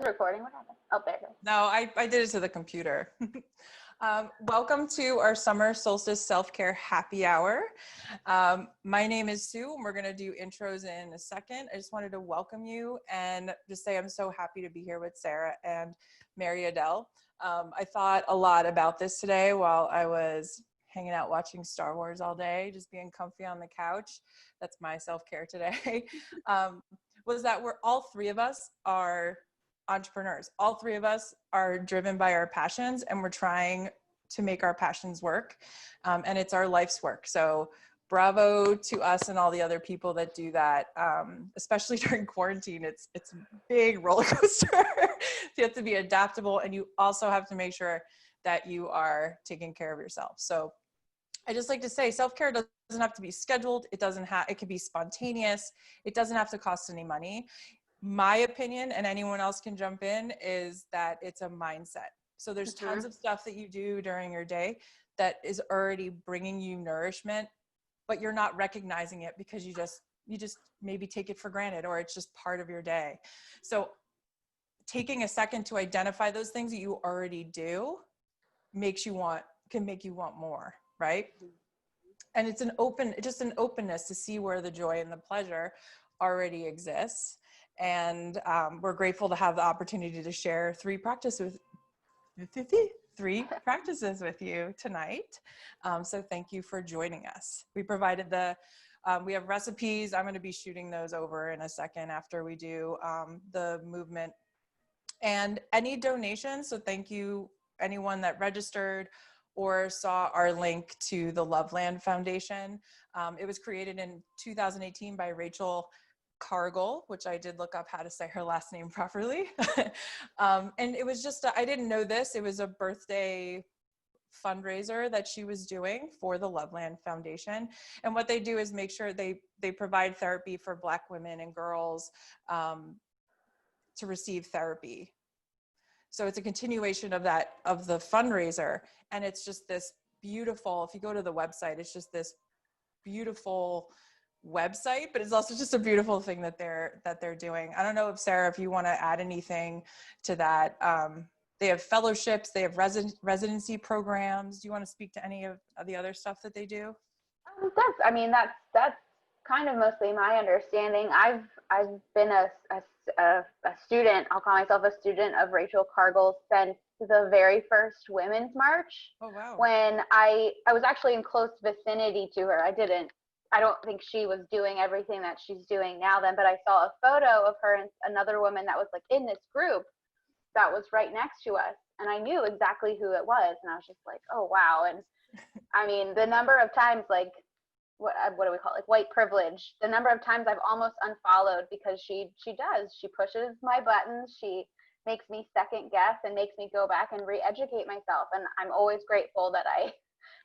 recording. What happened? Oh, there it goes. No, I did it to the computer. Welcome to our summer solstice self-care happy hour. My name is Sue, and we're going to do intros in a second. I just wanted to welcome you and just say I'm so happy to be here with Sarah and Mary Adele. I thought a lot about this today while I was hanging out watching Star Wars all day, just being comfy on the couch. That's my self-care today. Was that all three of us are entrepreneurs. All three of us are driven by our passions, and we're trying to make our passions work. And it's our life's work. So bravo to us and all the other people that do that, especially during quarantine. It's a big roller coaster. You have to be adaptable, and you also have to make sure that you are taking care of yourself. So I just like to say self-care doesn't have to be scheduled. It can be spontaneous. It doesn't have to cost any money. My opinion, and anyone else can jump in, is that it's a mindset. So there's tons of stuff that you do during your day that is already bringing you nourishment, but you're not recognizing it because you just maybe take it for granted, or it's just part of your day. So taking a second to identify those things that you already do can make you want more, right? And it's just an openness to see where the joy and the pleasure already exists. And we're grateful to have the opportunity to share three practices with you tonight. So thank you for joining us. We provided we have recipes. I'm going to be shooting those over in a second after we do the movement. And any donations, so thank you anyone that registered or saw our link to the Loveland Foundation. It was created in 2018 by Rachel Cargill, which I did look up how to say her last name properly. And it was just, I didn't know this, it was a birthday fundraiser that she was doing for the Loveland Foundation. And what they do is make sure they provide therapy for Black women and girls to receive therapy. So it's a continuation of the fundraiser. And it's just this beautiful, if you go to the website, it's just this beautiful website, but it's also just a beautiful thing that they're doing. I don't know if Sarah, if you want to add anything to that. They have fellowships, they have residency programs. Do you want to speak to any of the other stuff that they do? That's kind of mostly my understanding. I've been a student. I'll call myself a student of Rachel Cargill since the very first Women's March. Oh wow! When I was actually in close vicinity to her. I don't think she was doing everything that she's doing now then, but I saw a photo of her and another woman that was like in this group that was right next to us. And I knew exactly who it was. And I was just like, oh, wow. And I mean, the number of times, like, what do we call it? Like white privilege, the number of times I've almost unfollowed because she pushes my buttons. She makes me second guess and makes me go back and re-educate myself. And I'm always grateful that I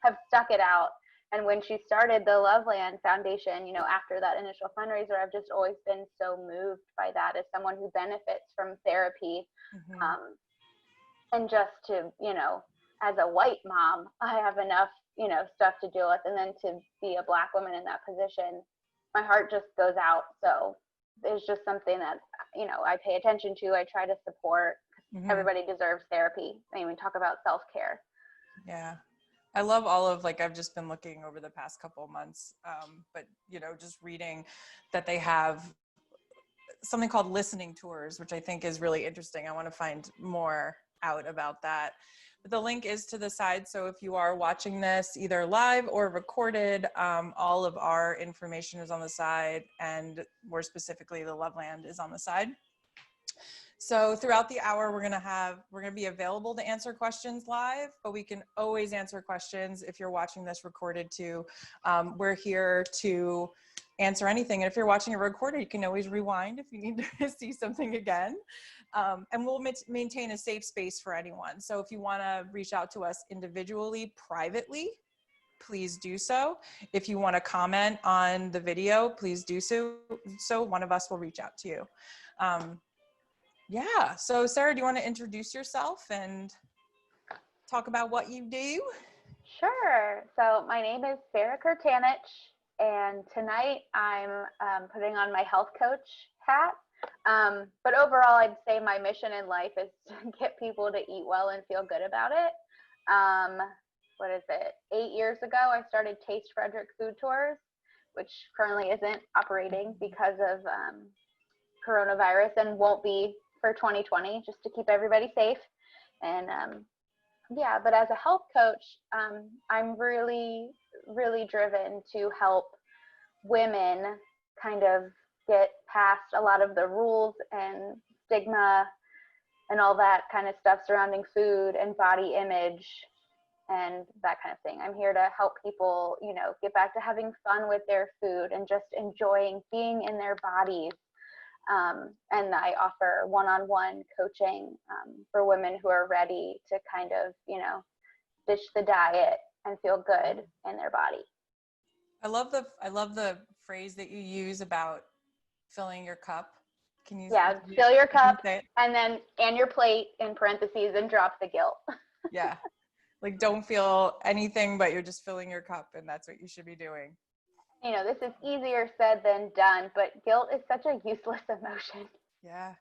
have stuck it out. And when she started the Loveland Foundation, after that initial fundraiser, I've just always been so moved by that as someone who benefits from therapy. And just to, as a white mom, I have enough, stuff to deal with. And then to be a Black woman in that position, my heart just goes out. So it's just something that, I pay attention to. I try to support. Everybody deserves therapy. I mean, we talk about self-care. Yeah. I love all of, I've just been looking over the past couple of months, but, just reading that they have something called listening tours, which I think is really interesting. I want to find more out about that. But the link is to the side. So if you are watching this either live or recorded, all of our information is on the side, and more specifically, the Loveland is on the side. So throughout the hour, we're gonna be available to answer questions live, but we can always answer questions if you're watching this recorded too. We're here to answer anything. And if you're watching it recorded, you can always rewind if you need to see something again. And we'll maintain a safe space for anyone. So if you wanna reach out to us individually, privately, please do so. If you wanna comment on the video, please do so. So one of us will reach out to you. Yeah, so Sarah, do you want to introduce yourself and talk about what you do? Sure. So my name is Sarah Kurtanich, and tonight I'm putting on my health coach hat. But overall, I'd say my mission in life is to get people to eat well and feel good about it. What is it? 8 years ago, I started Taste Frederick Food Tours, which currently isn't operating because of coronavirus and won't be for 2020, just to keep everybody safe. And yeah, but as a health coach, I'm really, really driven to help women kind of get past a lot of the rules and stigma and all that kind of stuff surrounding food and body image and that kind of thing. I'm here to help people, you know, get back to having fun with their food and just enjoying being in their bodies. And I offer one-on-one coaching for women who are ready to kind of, you know, ditch the diet and feel good in their body. I love the phrase that you use about filling your cup. Can you? Yeah, fill your cup and your plate in parentheses and drop the guilt. Yeah. Like, don't feel anything, but you're just filling your cup, and that's what you should be doing. You know, this is easier said than done, but guilt is such a useless emotion. Yeah.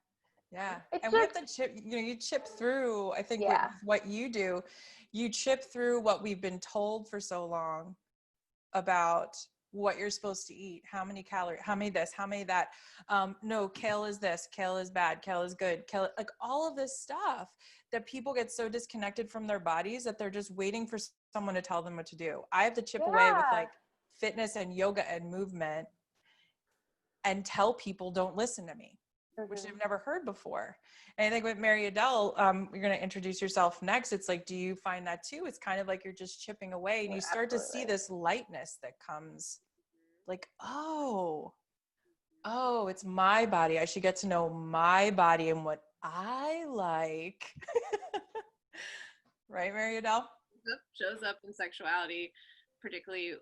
Yeah. It's and just, we have to chip, you know, you chip through, I think yeah. what you do, you chip through what we've been told for so long about what you're supposed to eat, how many calories, how many this, how many that. No, kale is this, kale is bad, kale is good, kale, like all of this stuff that people get so disconnected from their bodies that they're just waiting for someone to tell them what to do. I have to chip away with like fitness and yoga and movement and tell people don't listen to me, which they've never heard before. And I think with Mary Adele, you're going to introduce yourself next. It's like, do you find that too? It's kind of like you're just chipping away and you start to see this lightness that comes like, oh, it's my body. I should get to know my body and what I like. Right, Mary Adele? Shows up in sexuality, particularly,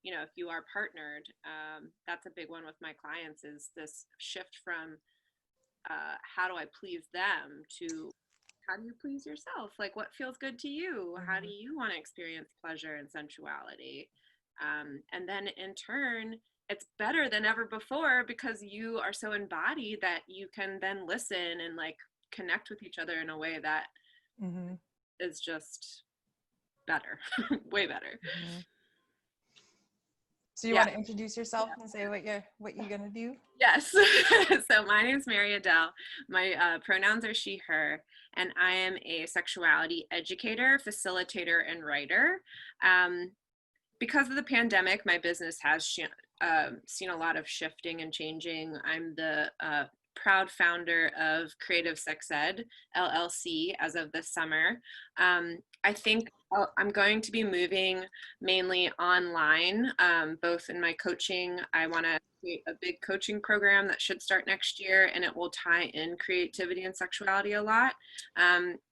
you know, if you are partnered. That's a big one with my clients, is this shift from how do I please them to how do you please yourself? Like, what feels good to you? How do you want to experience pleasure and sensuality? And then in turn, it's better than ever before because you are so embodied that you can then listen and like connect with each other in a way that is just better, way better. So you want to introduce yourself and say what you're gonna do? Yes. So my name is Mary Adele. My pronouns are she, her, and I am a sexuality educator, facilitator, and writer. Because of the pandemic, my business has seen a lot of shifting and changing. I'm the proud founder of Creative Sex Ed, LLC, as of this summer. I think I'm going to be moving mainly online, both in my coaching. I want to create a big coaching program that should start next year, and it will tie in creativity and sexuality a lot.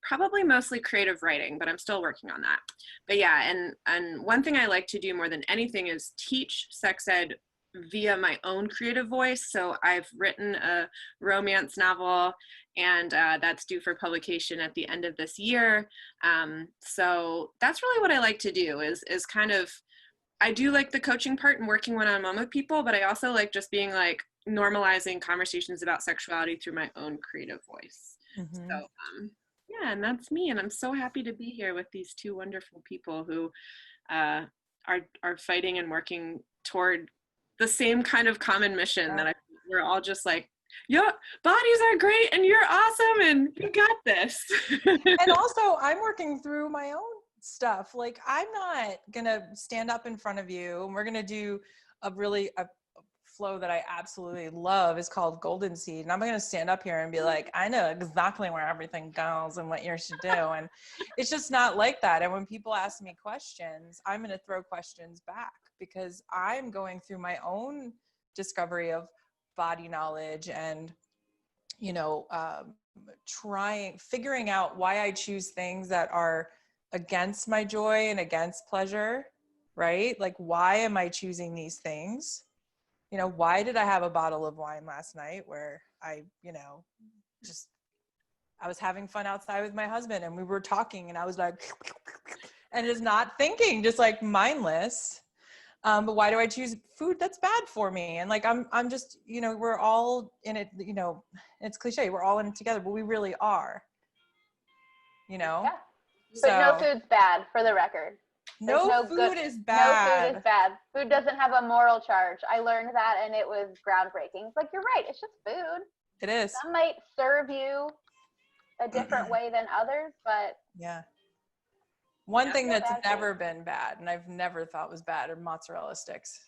Probably mostly creative writing, but I'm still working on that. But yeah, and one thing I like to do more than anything is teach sex ed via my own creative voice. So I've written a romance novel, and that's due for publication at the end of this year. So that's really what I like to do is kind of, I do like the coaching part and working one-on-one with people, but I also like just being like normalizing conversations about sexuality through my own creative voice. So yeah, and that's me. And I'm so happy to be here with these two wonderful people who are fighting and working toward the same kind of common mission that we're all just like, your bodies are great and you're awesome and you got this. And also I'm working through my own stuff. Like, I'm not gonna stand up in front of you and we're gonna do a flow that I absolutely love is called Golden Seed. And I'm going to stand up here and be like, I know exactly where everything goes and what you should do. And it's just not like that. And when people ask me questions, I'm going to throw questions back because I'm going through my own discovery of body knowledge and, you know, figuring out why I choose things that are against my joy and against pleasure, right? Like, why am I choosing these things? You know, why did I have a bottle of wine last night where I, you know, I was having fun outside with my husband and we were talking and I was like, and just not thinking, just like mindless. But why do I choose food that's bad for me? And like, I'm just, you know, we're all in it, you know, it's cliche, we're all in it together, but we really are, you know? Yeah. But no So food's bad, for the record. There's no no good. food is No food is bad. bad. Food doesn't have a moral charge. I learned that, and it was groundbreaking. It's like, you're right. It's just food. It is. Some might serve you a different way than others, but Yeah. One Yeah. thing that's bad never been bad and I've never thought was bad are mozzarella sticks.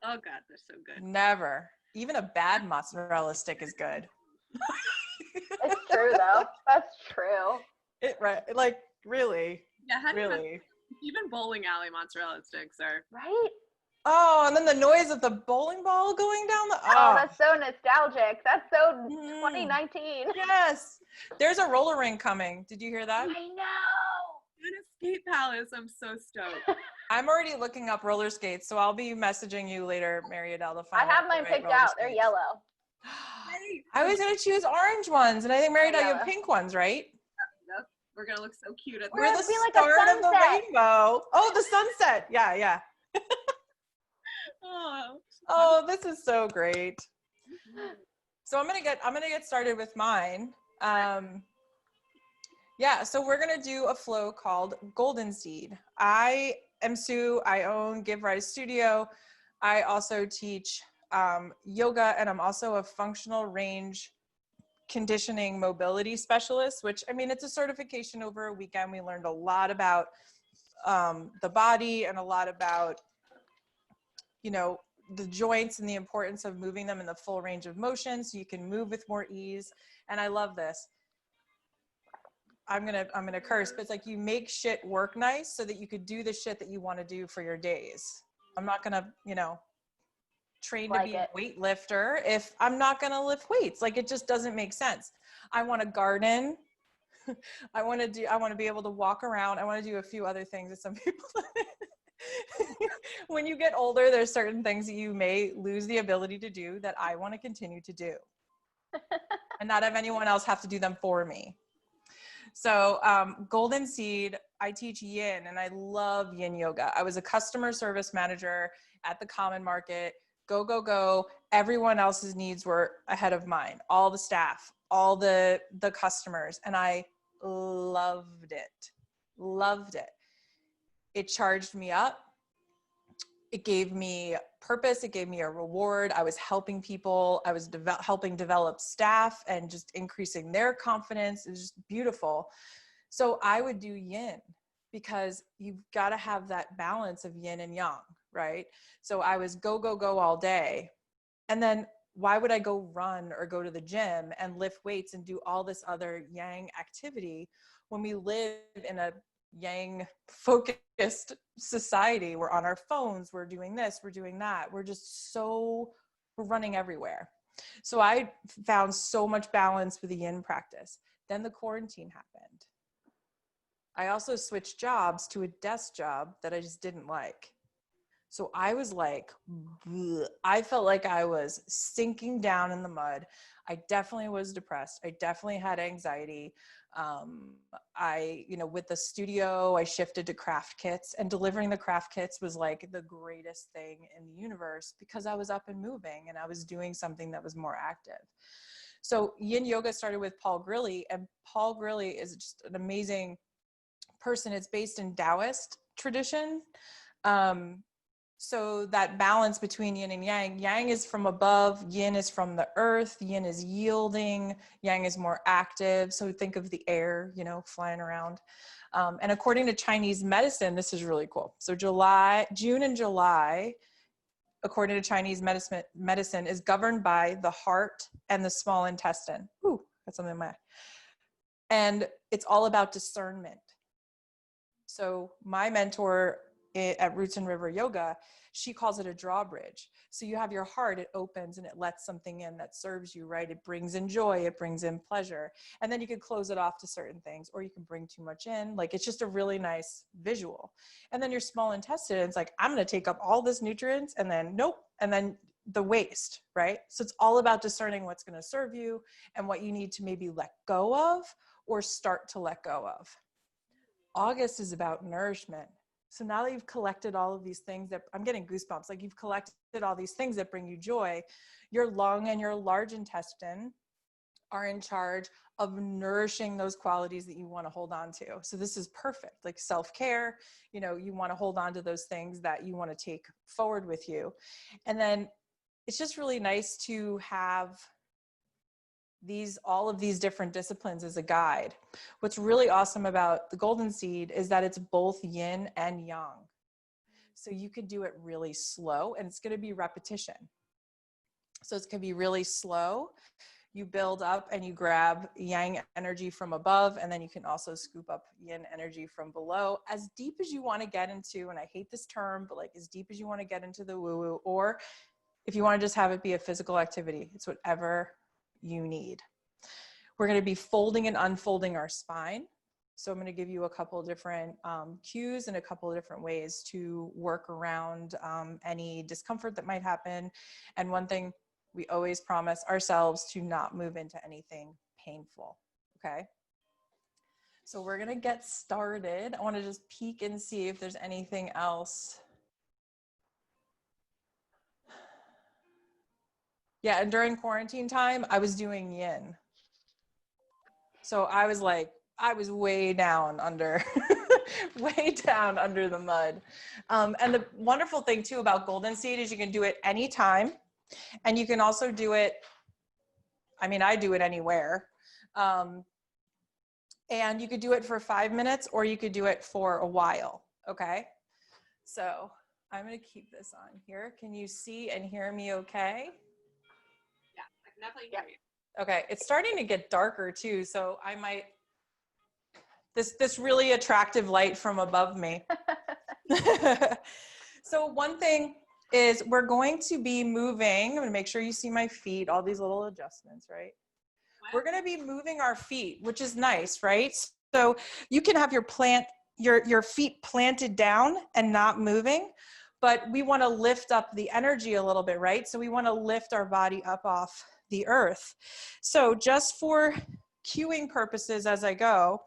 Oh God, they're so good. Never. Even a bad mozzarella stick is good. it's true though. That's true. It right, like really, Yeah, how do you really. even bowling alley mozzarella sticks are. Right? Oh, and then the noise of the bowling ball going down the. Oh, that's so nostalgic. That's so Mm. 2019. Yes. There's a roller rink coming. Did you hear that? I know. In a skate palace, I'm so stoked. I'm already looking up roller skates, so I'll be messaging you later, Mary Adele, to I find have out mine the right picked roller out. They're skates. yellow. I was gonna choose orange ones, and I think Mary Adele, you have Yellow. pink ones, right? We're gonna look so cute at We're We're gonna the be like a start of the sunset. rainbow. Oh, the sunset. Yeah, yeah. Oh. Oh, this is so great. So I'm gonna get started with mine. Yeah, so we're gonna do a flow called Golden Seed. I am Sue. I own Give Rise Studio. I also teach yoga, and I'm also a functional range conditioning mobility specialist, which, I mean, it's a certification over a weekend. We learned a lot about the body and a lot about, you know, the joints and the importance of moving them in the full range of motion so you can move with more ease. And I love this. I'm gonna curse, but it's like you make shit work nice so that you could do the shit that you want to do for your days. I'm not gonna, you know, train to Like be it. a weightlifter if I'm not gonna lift weights. Like, it just doesn't make sense. I want to garden. I want to be able to walk around. I want to do a few other things that some people. When you get older, there's certain things that you may lose the ability to do that I want to continue to do, and not have anyone else have to do them for me. So Golden Seed, I teach yin, and I love yin yoga. I was a customer service manager at the Common Market. Go, go, go. Everyone else's needs were ahead of mine. All the staff, all the customers, and I loved it. Loved it. It charged me up. It gave me purpose. It gave me a reward. I was helping people. I was helping develop staff and just increasing their confidence. It was just beautiful. So I would do yin because you've got to have that balance of yin and yang, right? So I was go, go, go all day. And then why would I go run or go to the gym and lift weights and do all this other yang activity when we live in a yang focused society? We're on our phones, we're doing this, we're doing that, we're running everywhere. So I found so much balance with the yin practice. Then the quarantine happened. I also switched jobs to a desk job that I just didn't like. So I was like, bleh. I felt like I was sinking down in the mud. I definitely was depressed. I definitely had anxiety. With the studio, I shifted to craft kits, and delivering the craft kits was like the greatest thing in the universe because I was up and moving and I was doing something that was more active. So yin yoga started with Paul Grilly, and Paul Grilly is just an amazing person. It's based in Taoist tradition. So that balance between yin and yang, yang is from above, yin is from the earth, yin is yielding, yang is more active. So think of the air, flying around. And according to Chinese medicine, this is really cool. So June and July, according to Chinese medicine, is governed by the heart and the small intestine. Ooh, that's something in my eye. And it's all about discernment. So my mentor at Roots and River Yoga, she calls it a drawbridge. So you have your heart, it opens and it lets something in that serves you, right? It brings in joy, it brings in pleasure. And then you could close it off to certain things, or you can bring too much in. Like, it's just a really nice visual. And then your small intestine, it's like, I'm going to take up all this nutrients, and then nope. And then the waste, right? So it's all about discerning what's going to serve you and what you need to maybe let go of or start to let go of. August is about nourishment. So now that you've collected all of these things that, I'm getting goosebumps, like you've collected all these things that bring you joy, your lung and your large intestine are in charge of nourishing those qualities that you want to hold on to. So this is perfect, like self-care, you know, you want to hold on to those things that you want to take forward with you. And then it's just really nice to have all of these different disciplines as a guide. What's really awesome about the golden seed is that it's both yin and yang. So you could do it really slow, and it's going to be repetition. So it's going to be really slow. You build up and you grab yang energy from above, and then you can also scoop up yin energy from below, as deep as you want to get into, and I hate this term, but like as deep as you want to get into the woo-woo, or if you want to just have it be a physical activity, it's whatever you need. We're going to be folding and unfolding our spine. So I'm going to give you a couple of different cues and a couple of different ways to work around any discomfort that might happen. And one thing we always promise ourselves to not move into anything painful. Okay. So we're going to get started. I want to just peek and see if there's anything else. Yeah, and during quarantine time, I was doing yin. So I was way down under, way down under the mud. And the wonderful thing too about golden seed is you can do it anytime, and you can also do it, I mean, I do it anywhere. And you could do it for 5 minutes, or you could do it for a while, okay? So I'm gonna keep this on here. Can you see and hear me okay? Definitely hear you. Okay, it's starting to get darker too, so I might, this really attractive light from above me. So one thing is we're going to be moving, I'm gonna make sure you see my feet, all these little adjustments, right? Wow. We're gonna be moving our feet, which is nice, right? So you can have your feet planted down and not moving, but we wanna lift up the energy a little bit, right? So we wanna lift our body up off the earth. So just for cueing purposes as I go,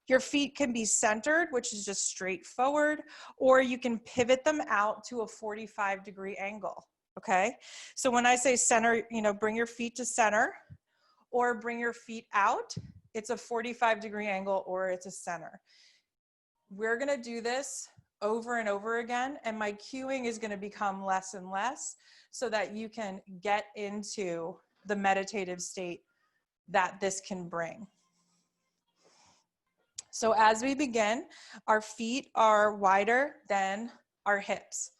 your feet can be centered, which is just straight forward, or you can pivot them out to a 45-degree angle, okay? So when I say center, you know, bring your feet to center or bring your feet out, it's a 45-degree angle or it's a center. We're gonna do this over and over again, and my cueing is gonna become less and less so that you can get into the meditative state that this can bring. So as we begin, our feet are wider than our hips.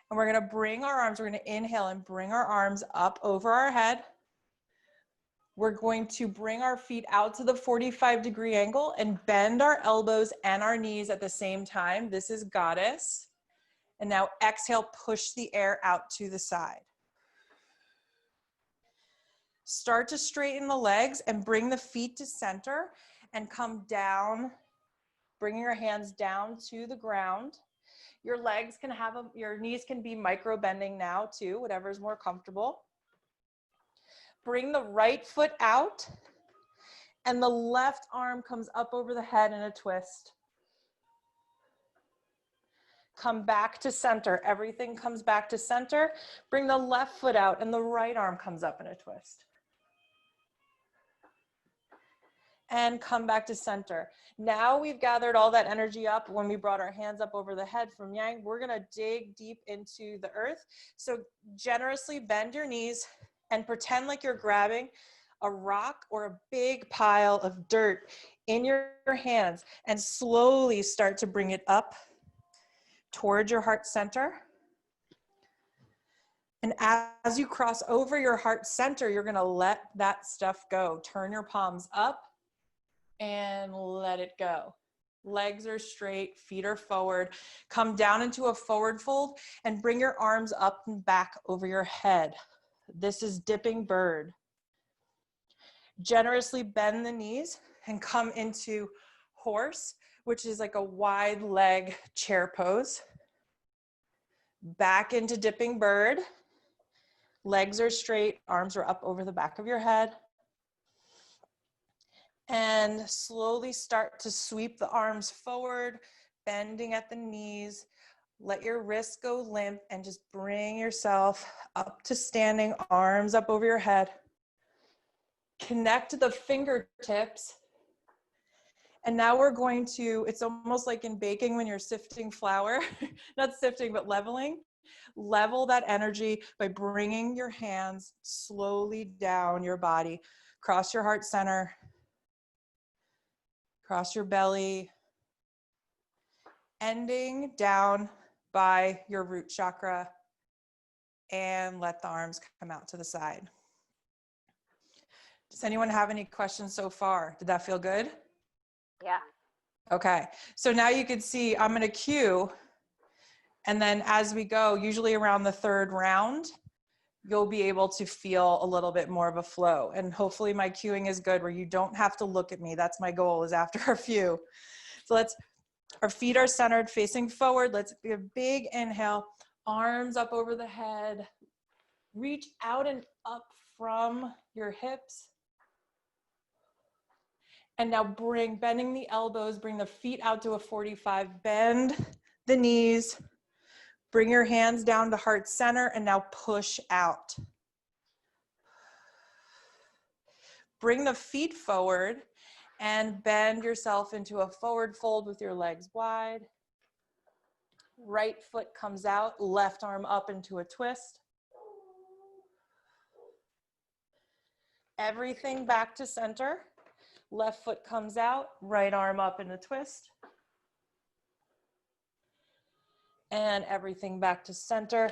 And we're gonna bring our arms, we're gonna inhale and bring our arms up over our head. We're going to bring our feet out to the 45-degree angle and bend our elbows and our knees at the same time. This is Goddess. And now exhale, push the air out to the side. Start to straighten the legs and bring the feet to center and come down, bringing your hands down to the ground. Your legs can have, your knees can be micro bending now too, whatever's more comfortable. Bring the right foot out and the left arm comes up over the head in a twist. Come back to center. Everything comes back to center. Bring the left foot out and the right arm comes up in a twist. And come back to center. Now we've gathered all that energy up when we brought our hands up over the head from yang. We're gonna dig deep into the earth. So generously bend your knees and pretend like you're grabbing a rock or a big pile of dirt in your hands and slowly start to bring it up towards your heart center. And as you cross over your heart center, you're gonna let that stuff go. Turn your palms up and let it go. Legs are straight, feet are forward. Come down into a forward fold and bring your arms up and back over your head. This is dipping bird. Generously bend the knees and come into horse, which is like a wide leg chair pose. Back into dipping bird. Legs are straight, arms are up over the back of your head. And slowly start to sweep the arms forward, bending at the knees. Let your wrists go limp and just bring yourself up to standing, arms up over your head. Connect the fingertips. And now we're going to, it's almost like in baking when you're sifting flour, not sifting, but leveling. Level that energy by bringing your hands slowly down your body. Cross your heart center. Cross your belly. Ending down by your root chakra, and let the arms come out to the side. Does anyone have any questions so far? Did that feel good? Yeah. Okay, so now you can see I'm going to cue, and then as we go, usually around the third round, you'll be able to feel a little bit more of a flow. And hopefully my cueing is good where you don't have to look at me. That's my goal, is after a few. So our feet are centered, facing forward. Let's do a big inhale, arms up over the head. Reach out and up from your hips. And now bending the elbows, bring the feet out to a 45, bend the knees, bring your hands down to heart center, and now push out. Bring the feet forward and bend yourself into a forward fold with your legs wide. Right foot comes out, left arm up into a twist. Everything back to center. Left foot comes out, right arm up in a twist. And everything back to center.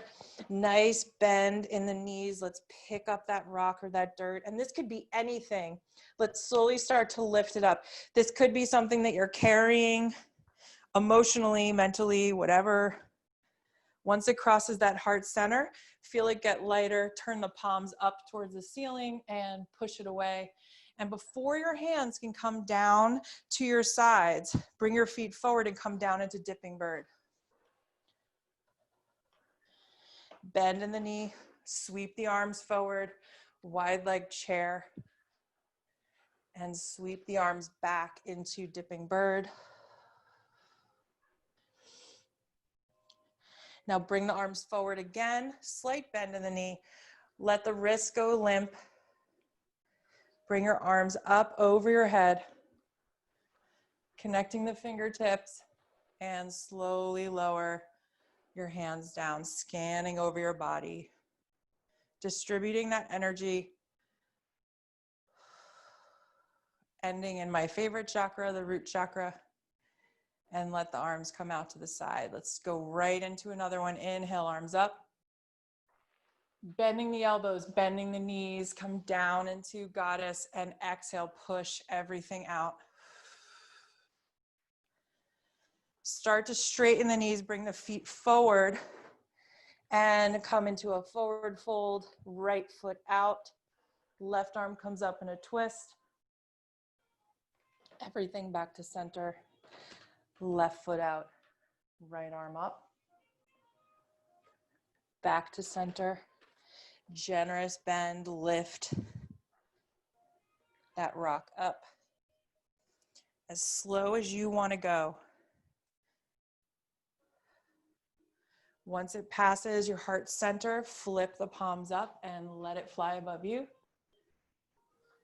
Nice bend in the knees. Let's pick up that rock or that dirt. And this could be anything. Let's slowly start to lift it up. This could be something that you're carrying emotionally, mentally, whatever. Once it crosses that heart center, feel it get lighter. Turn the palms up towards the ceiling and push it away. And before your hands can come down to your sides, bring your feet forward and come down into dipping bird. Bend in the knee, sweep the arms forward, wide leg chair, and sweep the arms back into dipping bird. Now bring the arms forward again, slight bend in the knee, let the wrists go limp. Bring your arms up over your head, connecting the fingertips, and slowly lower your hands down, scanning over your body, distributing that energy, ending in my favorite chakra, the root chakra, and let the arms come out to the side. Let's go right into another one. Inhale, arms up. Bending the elbows, bending the knees, come down into goddess, and exhale, push everything out. Start to straighten the knees, bring the feet forward, and come into a forward fold, right foot out, left arm comes up in a twist. Everything back to center, left foot out, right arm up, back to center. Generous bend, lift that rock up as slow as you want to go. Once it passes your heart center, flip the palms up and let it fly above you.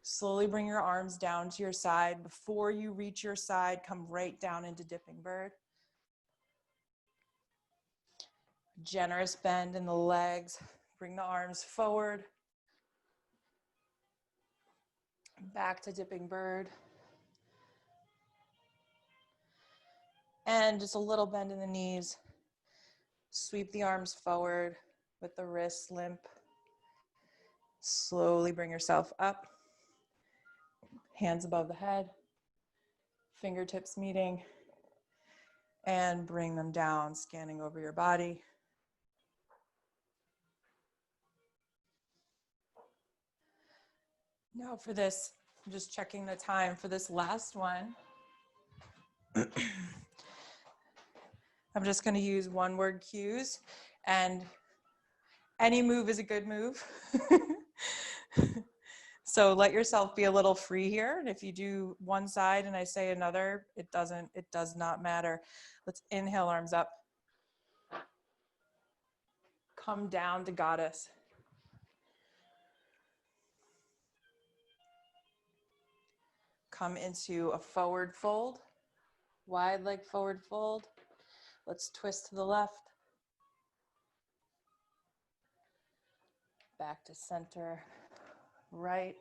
Slowly bring your arms down to your side. Before you reach your side, come right down into dipping bird. Generous bend in the legs. Bring the arms forward. Back to dipping bird. And just a little bend in the knees. Sweep the arms forward with the wrists limp. Slowly bring yourself up. Hands above the head. Fingertips meeting. And bring them down, scanning over your body. Now for this, I'm just checking the time for this last one. I'm just going to use one word cues, and any move is a good move. So let yourself be a little free here. And if you do one side and I say another, it does not matter. Let's inhale, arms up. Come down to goddess. Come into a forward fold, wide leg forward fold. Let's twist to the left. Back to center, right.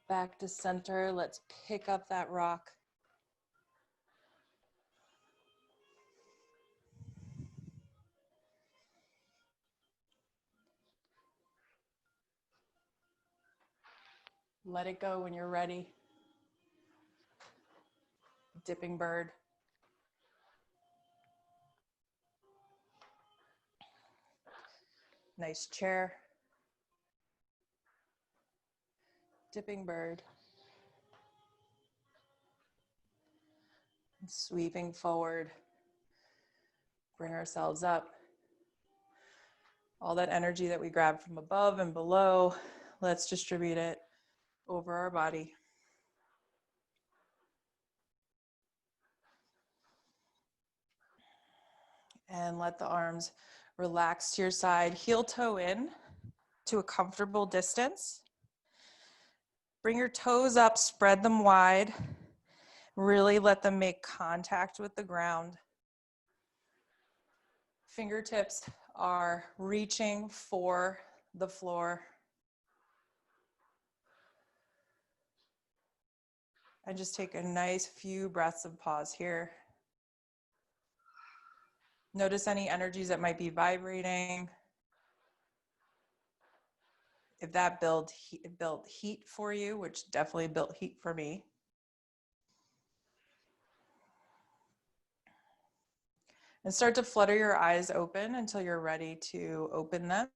Back to center. Let's pick up that rock. Let it go when you're ready. Dipping bird. Nice chair. Dipping bird. Sweeping forward. Bring ourselves up. All that energy that we grab from above and below, let's distribute it over our body. And let the arms relax to your side. Heel toe in to a comfortable distance. Bring your toes up, spread them wide. Really let them make contact with the ground. Fingertips are reaching for the floor. And just take a nice few breaths of pause here. Notice any energies that might be vibrating. If that built heat for you, which definitely built heat for me. And start to flutter your eyes open until you're ready to open them.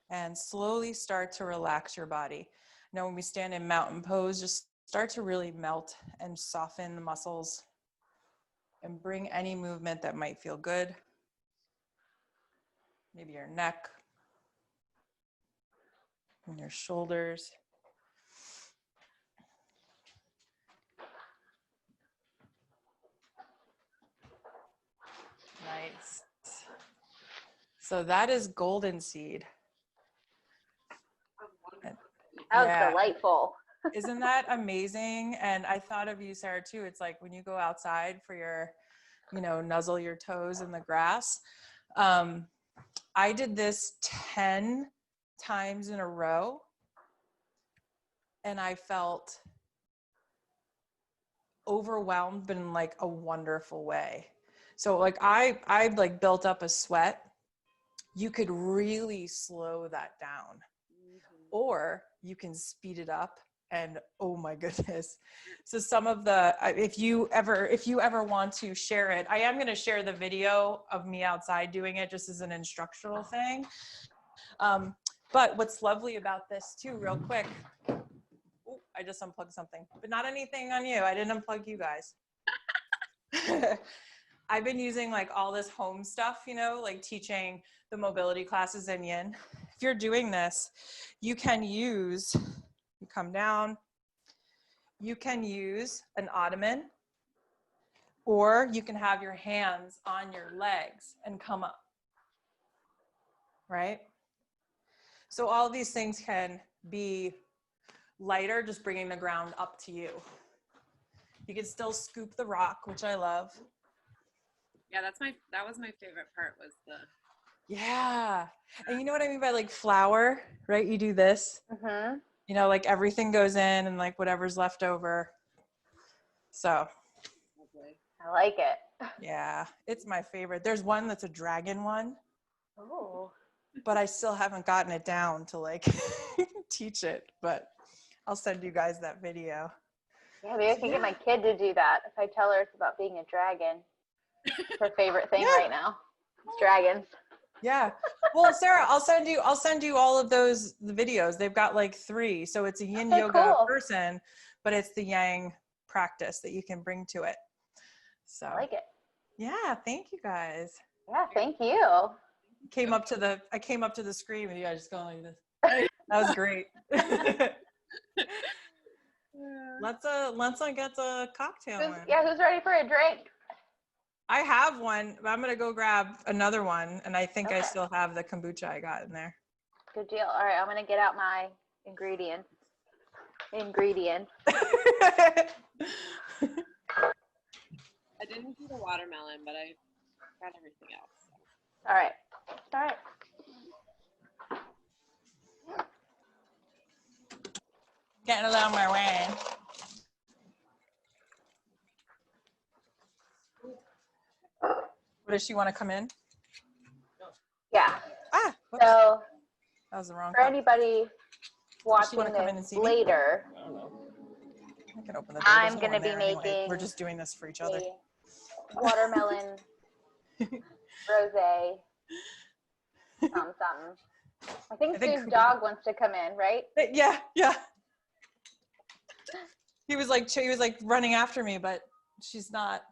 And slowly start to relax your body. Now when we stand in mountain pose, just start to really melt and soften the muscles and bring any movement that might feel good. Maybe your neck and your shoulders. Nice. So that is golden seed. That was delightful. Isn't that amazing? And I thought of you, Sarah, too. It's like when you go outside for your, nuzzle your toes in the grass. I did this 10 times in a row and I felt overwhelmed, but in like a wonderful way. So like I like built up a sweat. You could really slow that down, or you can speed it up. And oh my goodness. So some of the, if you ever want to share it, I am going to share the video of me outside doing it just as an instructional thing. But what's lovely about this too, real quick, ooh, I just unplugged something, but not anything on you. I didn't unplug you guys. I've been using like all this home stuff, like teaching the mobility classes in Yin. If you're doing this, you can use, you come down, you can use an ottoman, or you can have your hands on your legs and come up, right? So all of these things can be lighter, just bringing the ground up to you. You can still scoop the rock, which I love. Yeah, that was my favorite part, was the. Yeah. And you know what I mean by like flour, right? You do this, like everything goes in and like whatever's left over. So. I like it. Yeah, it's my favorite. There's one that's a dragon one. Oh. But I still haven't gotten it down to like teach it, but I'll send you guys that video. Yeah, maybe I can get my kid to do that. If I tell her it's about being a dragon. It's her favorite thing right now. It's dragons. Yeah. Well, Sarah, I'll send you all of the videos. They've got like 3. So it's a yin yoga person, but it's the yang practice that you can bring to it. So I like it. Yeah, thank you guys. Yeah, thank you. came up to the screen and you guys just going like this. That was great. Let's get the cocktail in. Who's ready for a drink? I have one, but I'm gonna go grab another one, and I think I Okay. still have the kombucha I got in there. Good deal. All right, I'm gonna get out my ingredients. I didn't do the watermelon, but I got everything else. So. All right. Getting along my way. Does she want to come in? Yeah. Ah, whoops. So That was the wrong for cup. anybody watching wanna come in and this see me? later, I can open the door. I'm There's no gonna one be there anyway. making We're just doing this for each other. a watermelon rosé something. I think Sue's Cooper- dog wants to come in, right? Yeah. He was like running after me, but she's not.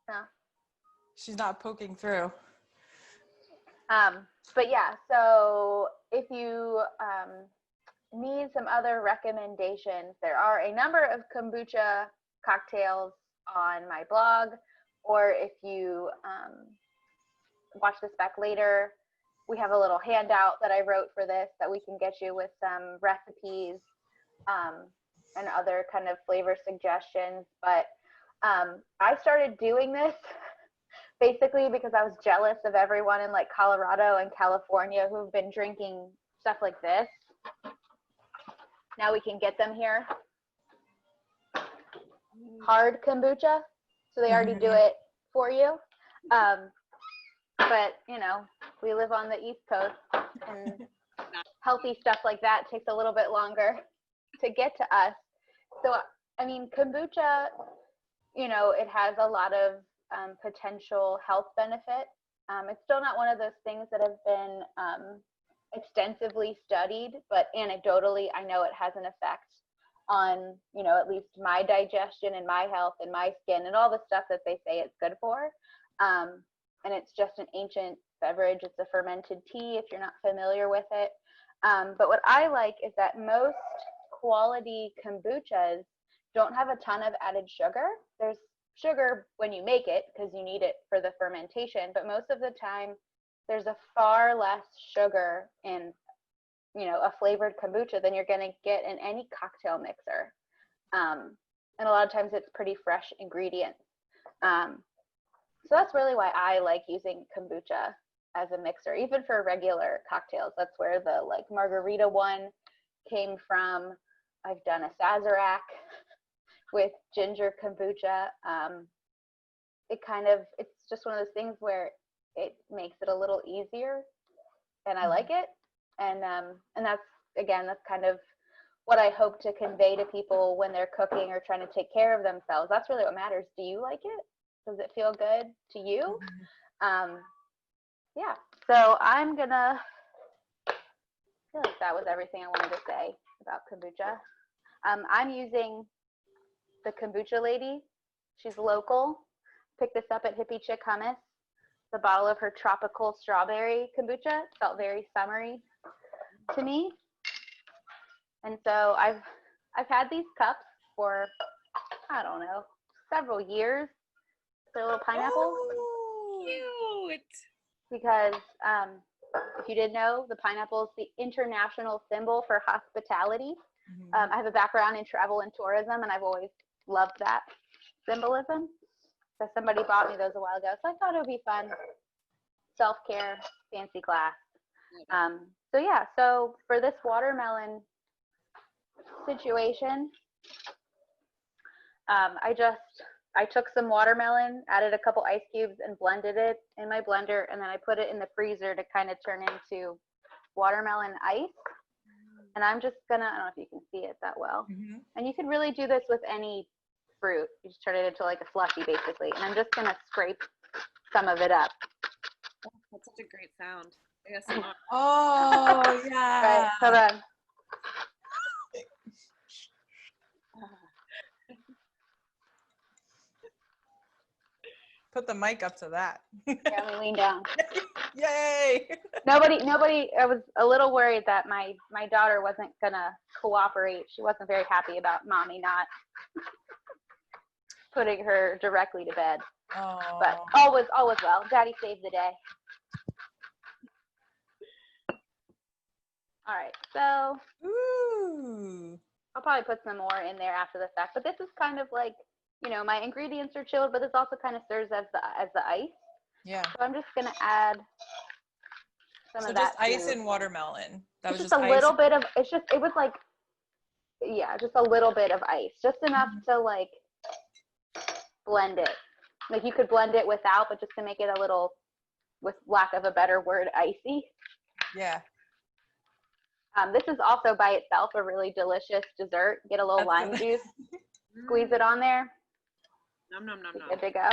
No. She's not poking through. But yeah, so if you need some other recommendations, there are a number of kombucha cocktails on my blog, or if you watch this back later, we have a little handout that I wrote for this that we can get you with some recipes and other kind of flavor suggestions. But I started doing this basically because I was jealous of everyone in like Colorado and California who've been drinking stuff like this. Now we can get them here. Hard kombucha, so they already do it for you. But you know, we live on the East Coast, and healthy stuff like that takes a little bit longer to get to us. So I mean, kombucha, you know, it has a lot of potential health benefit. It's still not one of those things that have been extensively studied, but anecdotally, I know it has an effect on, you know, at least my digestion and my health and my skin and all the stuff that they say it's good for. And it's just an ancient beverage. It's a fermented tea if you're not familiar with it. But what I like is that most quality kombuchas don't have a ton of added sugar. There's sugar when you make it because you need it for the fermentation, but most of the time there's a far less sugar in, you know, a flavored kombucha than you're going to get in any cocktail mixer. And a lot of times it's pretty fresh ingredients. So that's really why I like using kombucha as a mixer, even for regular cocktails. That's where the like margarita one came from. I've done a Sazerac with ginger kombucha. It's just one of those things where it makes it a little easier, and I like it. And that's kind of what I hope to convey to people when they're cooking or trying to take care of themselves. That's really what matters. Do you like it? Does it feel good to you? Yeah. So I feel like that was everything I wanted to say about kombucha. I'm using the Kombucha Lady. She's local. Picked this up at Hippie Chick Hummus. The bottle of her tropical strawberry kombucha felt very summery to me. And so I've had these cups for, I don't know, several years. They're little pineapples. Oh, cute. Because if you didn't know, the pineapple is the international symbol for hospitality. I have a background in travel and tourism, and I've always loved that symbolism. So somebody bought me those a while ago, so I thought it would be fun. Self-care, fancy glass. So for this watermelon situation, I took some watermelon, added a couple ice cubes, and blended it in my blender, and then I put it in the freezer to kind of turn into watermelon ice. And I'm just gonna, I don't know if you can see it that well. And you could really do this with any fruit. You just turn it into like a slushy basically. And I'm just gonna scrape some of it up. That's such a great sound. I guess Oh, yeah. Right, hold on. Put the mic up to that. Here, let me lean down. Yay! Nobody, I was a little worried that my daughter wasn't gonna cooperate. She wasn't very happy about mommy not putting her directly to bed. Oh. But all was well. Daddy saved the day. All right, so Ooh. I'll probably put some more in there after the fact. But this is kind of like, you know, my ingredients are chilled, but this also kind of serves as the ice. Yeah. So I'm just gonna add some So of just that ice too. and watermelon. That It's was just a ice. little bit of. It was like, yeah, just a little bit of ice, just enough to like blend it. Like you could blend it without, but just to make it a little, with lack of a better word, icy. Yeah. This is also by itself a really delicious dessert. Get a little lime juice, squeeze it on there. Nom nom nom nom. Good to go.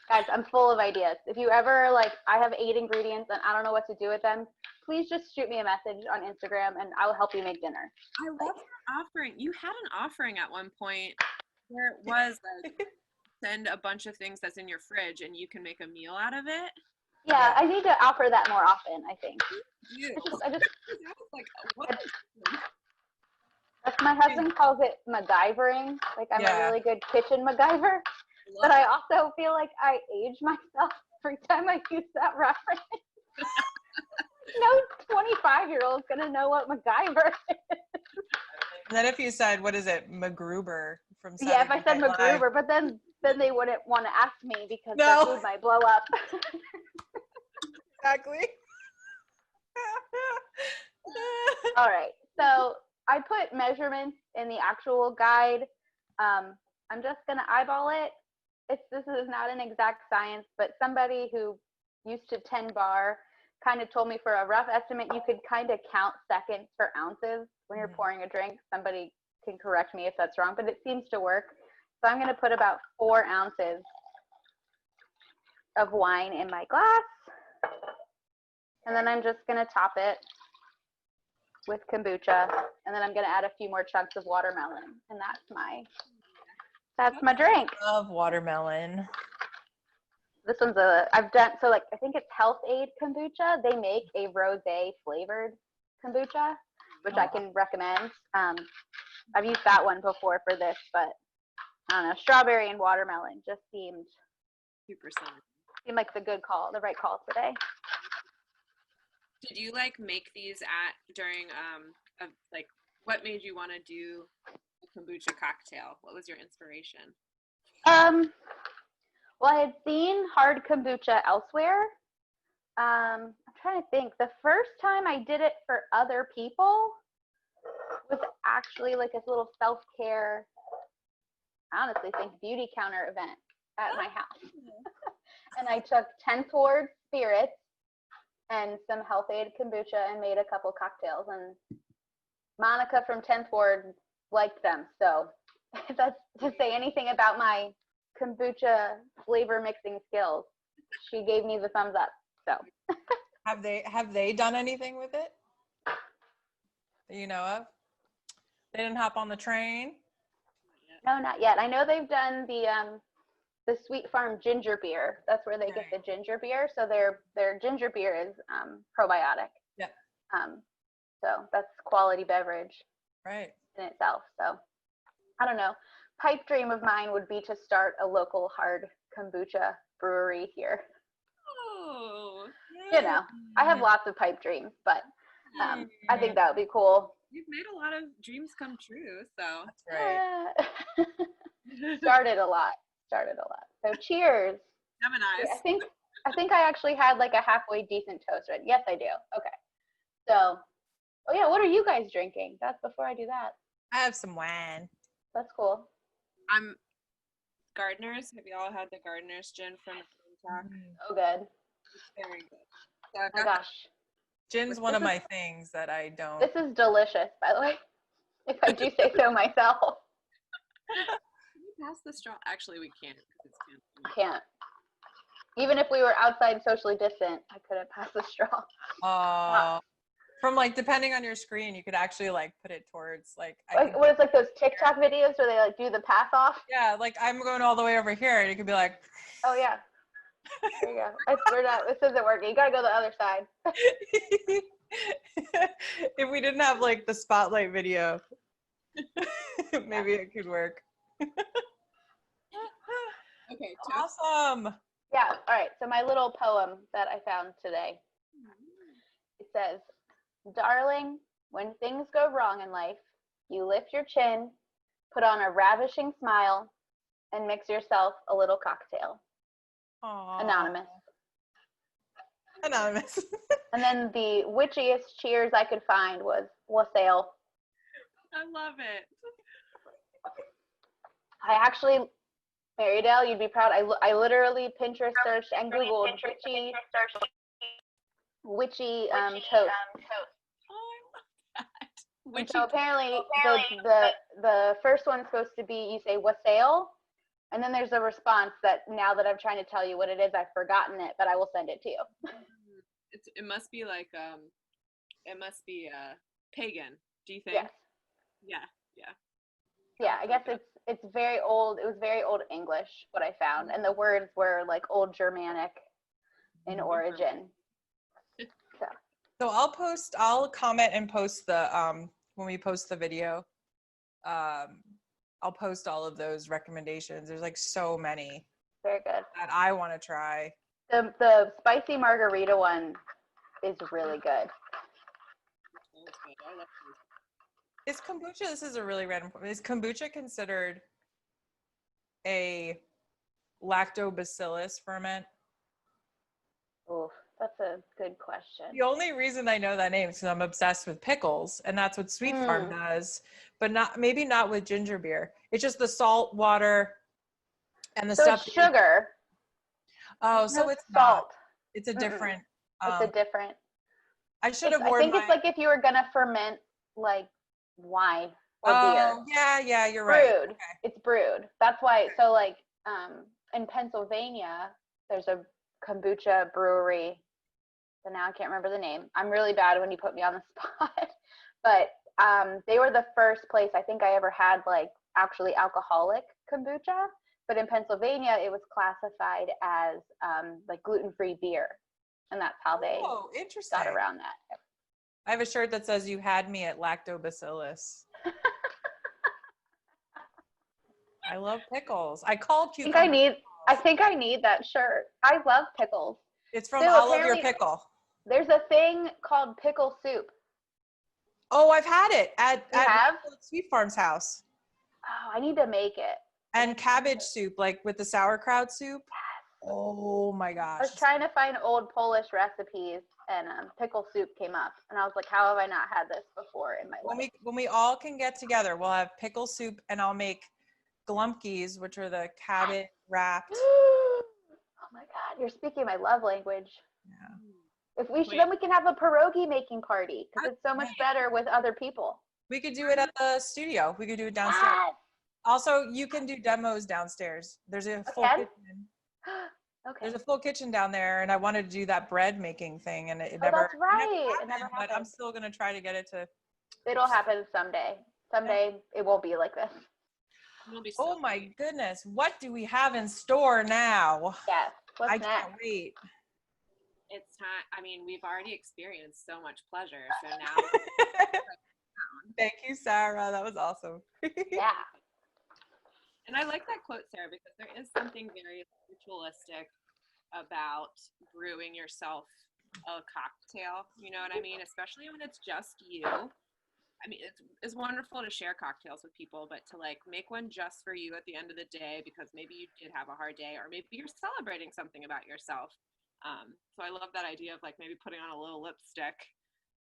Guys, I'm full of ideas. If you ever like, I have 8 ingredients and I don't know what to do with them, please just shoot me a message on Instagram and I will help you make dinner. I love your offering. You had an offering at one point where it was like, send a bunch of things that's in your fridge and you can make a meal out of it. Yeah, I need to offer that more often, I think. I just like, what? my husband calls it MacGyvering. Like I'm a really good kitchen MacGyver. But I also feel like I age myself every time I use that reference. No 25-year-old's gonna know what MacGyver is. And then if you said, what is it, MacGruber from Saturday Yeah, if I said Night Live. MacGruber, but then they wouldn't want to ask me because No. their food might blow up. Exactly. All right, so I put measurements in the actual guide. I'm just gonna eyeball it. This is not an exact science, but somebody who used to 10 bar kind of told me for a rough estimate, you could kind of count seconds for ounces when you're pouring a drink. Somebody can correct me if that's wrong, but it seems to work. So I'm going to put about 4 ounces of wine in my glass. And then I'm just going to top it with kombucha. And then I'm going to add a few more chunks of watermelon. And that's my drink. I love watermelon. This one's I've done, so like, I think it's Health Aid kombucha. They make a rosé flavored kombucha, which I can recommend. I've used that one before for this, but I don't know, strawberry and watermelon just seemed like the right call today. Did you like make these during like what made you want to do a kombucha cocktail? What was your inspiration? Well, I had seen hard kombucha elsewhere. I'm trying to think. The first time I did it for other people was actually like a little self-care, I honestly think, beauty counter event at my house. And I took 10th Ward spirits and some Health Aid kombucha and made a couple cocktails. And Monica from 10th Ward liked them. So if that's to say anything about my kombucha flavor mixing skills, she gave me the thumbs up. So have they done anything with it that you know of? They didn't hop on the train? No, not yet. I know they've done the Sweet Farm ginger beer. That's where they get the ginger beer. So their ginger beer is probiotic. Yeah. So that's quality beverage. Right. In itself. So I don't know. Pipe dream of mine would be to start a local hard kombucha brewery here. Oh, you know, I have lots of pipe dreams, but I think that would be cool. You've made a lot of dreams come true, so. That's right. Started a lot. So cheers. Gemini's. I think I actually had like a halfway decent toast right. Yes, I do. Okay. So, oh yeah, what are you guys drinking? That's before I do that. I have some wine. That's cool. I'm Gardeners. Have you all had the Gardeners gin from Talk? Oh, good. It's very good. So Oh my gosh. Gin's one of my things that I don't. This is delicious, by the way, if I do say so myself. Can you pass the straw? Actually, we can't because it's canceled. Can't. Even if we were outside socially distant, I couldn't pass the straw. From like, depending on your screen, you could actually like put it towards like. What is like those TikTok videos where they like do the pass off? Yeah, like I'm going all the way over here and it could be like. Oh yeah. There you go. We're not, this isn't working. You gotta go the other side. If we didn't have like the spotlight video, maybe it could work. Okay. Awesome. Yeah. All right. So my little poem that I found today. It says, "Darling, when things go wrong in life, you lift your chin, put on a ravishing smile, and mix yourself a little cocktail." Aww. Anonymous. Anonymous. And then the witchiest cheers I could find was wassail. I love it. I actually, Marydale, you'd be proud. I literally Pinterest searched and Googled witchy toast. Oh, I love that. And Witchy so apparently the first one's supposed to be, you say wassail, and then there's a response that now that I'm trying to tell you what it is, I've forgotten it, but I will send it to you. it must be like it must be pagan. Do you think? Yes. Yeah, I guess it's very old. It was very old English what I found, and the words were like old Germanic in origin. So I'll comment and post the when we post the video. I'll post all of those recommendations. There's like so many Very good. that I want to try. The spicy margarita one is really good. I love these. Is kombucha, this is a really random, is kombucha considered a lactobacillus ferment? Oh, that's a good question. The only reason I know that name is because I'm obsessed with pickles, and that's what Sweet Farm does, but maybe not with ginger beer. It's just the salt water and the So stuff. it's sugar. Oh, so No it's salt. not. It's a different. It's a different. I should have I worn think it's like if you were gonna ferment like wine or beer. Yeah, you're right. Brewed. Okay. It's brewed. That's why. So like in Pennsylvania, there's a kombucha brewery. So now I can't remember the name. I'm really bad when you put me on the spot. But they were the first place I think I ever had like actually alcoholic kombucha. But in Pennsylvania, it was classified as like gluten-free beer, and that's how they interesting. got around that. I have a shirt that says "You had me at lactobacillus." I love pickles. I call cucumber. I think I need that shirt. I love pickles. It's from All of Your Pickle. There's a thing called pickle soup. Oh, I've had it at Sweet Farm's house. Oh, I need to make it. And cabbage soup, like with the sauerkraut soup. Oh my gosh. I was trying to find old Polish recipes, and pickle soup came up, and I was like, how have I not had this before in my life? When we all can get together, we'll have pickle soup, and I'll make glumpkies, which are the cabbage wrapped. Oh my God, you're speaking my love language. Yeah. If we should, then we can have a pierogi making party because it's so much better with other people. We could do it at the studio. We could do it downstairs. Yes. Also, you can do demos downstairs. There's a full kitchen. Okay. There's a full kitchen down there, and I wanted to do that bread making thing, and it Oh, never. that's right. It never happened, but I'm still gonna try to get it to. It'll happen someday. Someday it won't be like this. Oh my goodness! What do we have in store now? Yes. What's I next? can't wait. It's time. I mean, we've already experienced so much pleasure, so now. Thank you, Sarah. That was awesome. Yeah. And I like that quote, Sarah, because there is something very ritualistic about brewing yourself a cocktail. You know what I mean? Especially when it's just you. I mean, it's wonderful to share cocktails with people, but to like make one just for you at the end of the day because maybe you did have a hard day, or maybe you're celebrating something about yourself. So I love that idea of like maybe putting on a little lipstick.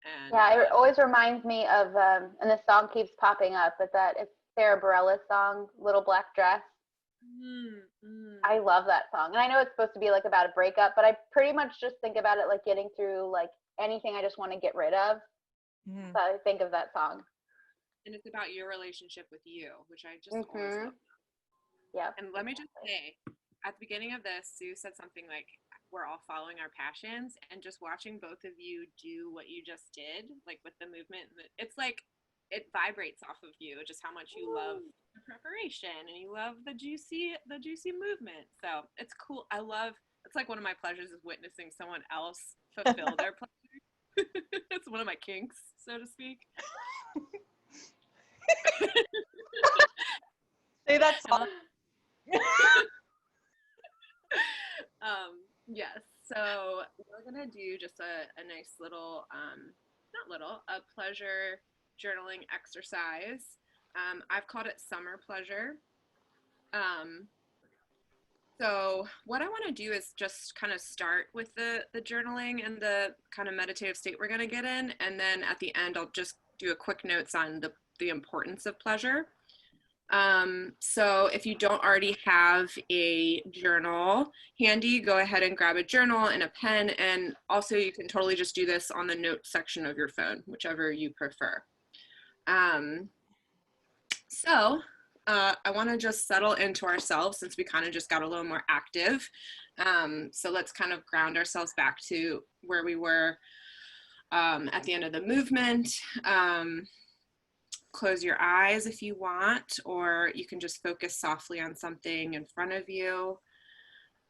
And yeah, it always reminds me of, and the song keeps popping up, but it's Sarah Bareilles' song, Little Black Dress. I love that song. And I know it's supposed to be like about a breakup, but I pretty much just think about it like getting through like anything I just want to get rid of. So I think of that song. And it's about your relationship with you, which I just always love. Yeah. And let me just say, at the beginning of this, Sue said something like, we're all following our passions, and just watching both of you do what you just did, like with the movement, it's like it vibrates off of you, just how much you love the preparation and you love the juicy movement. So it's cool. It's That's like one of my pleasures is witnessing someone else fulfill their pleasure. It's one of my kinks, so to speak. Say that song. Yes, so we're gonna do just a nice little, not little, a pleasure journaling exercise. I've called it summer pleasure. So what I want to do is just kind of start with the journaling and the kind of meditative state we're going to get in, and then at the end I'll just do a quick notes on the importance of pleasure. So if you don't already have a journal handy, go ahead and grab a journal and a pen, and also you can totally just do this on the notes section of your phone, whichever you prefer. I want to just settle into ourselves since we kind of just got a little more active. So let's kind of ground ourselves back to where we were at the end of the movement. Close your eyes if you want, or you can just focus softly on something in front of you.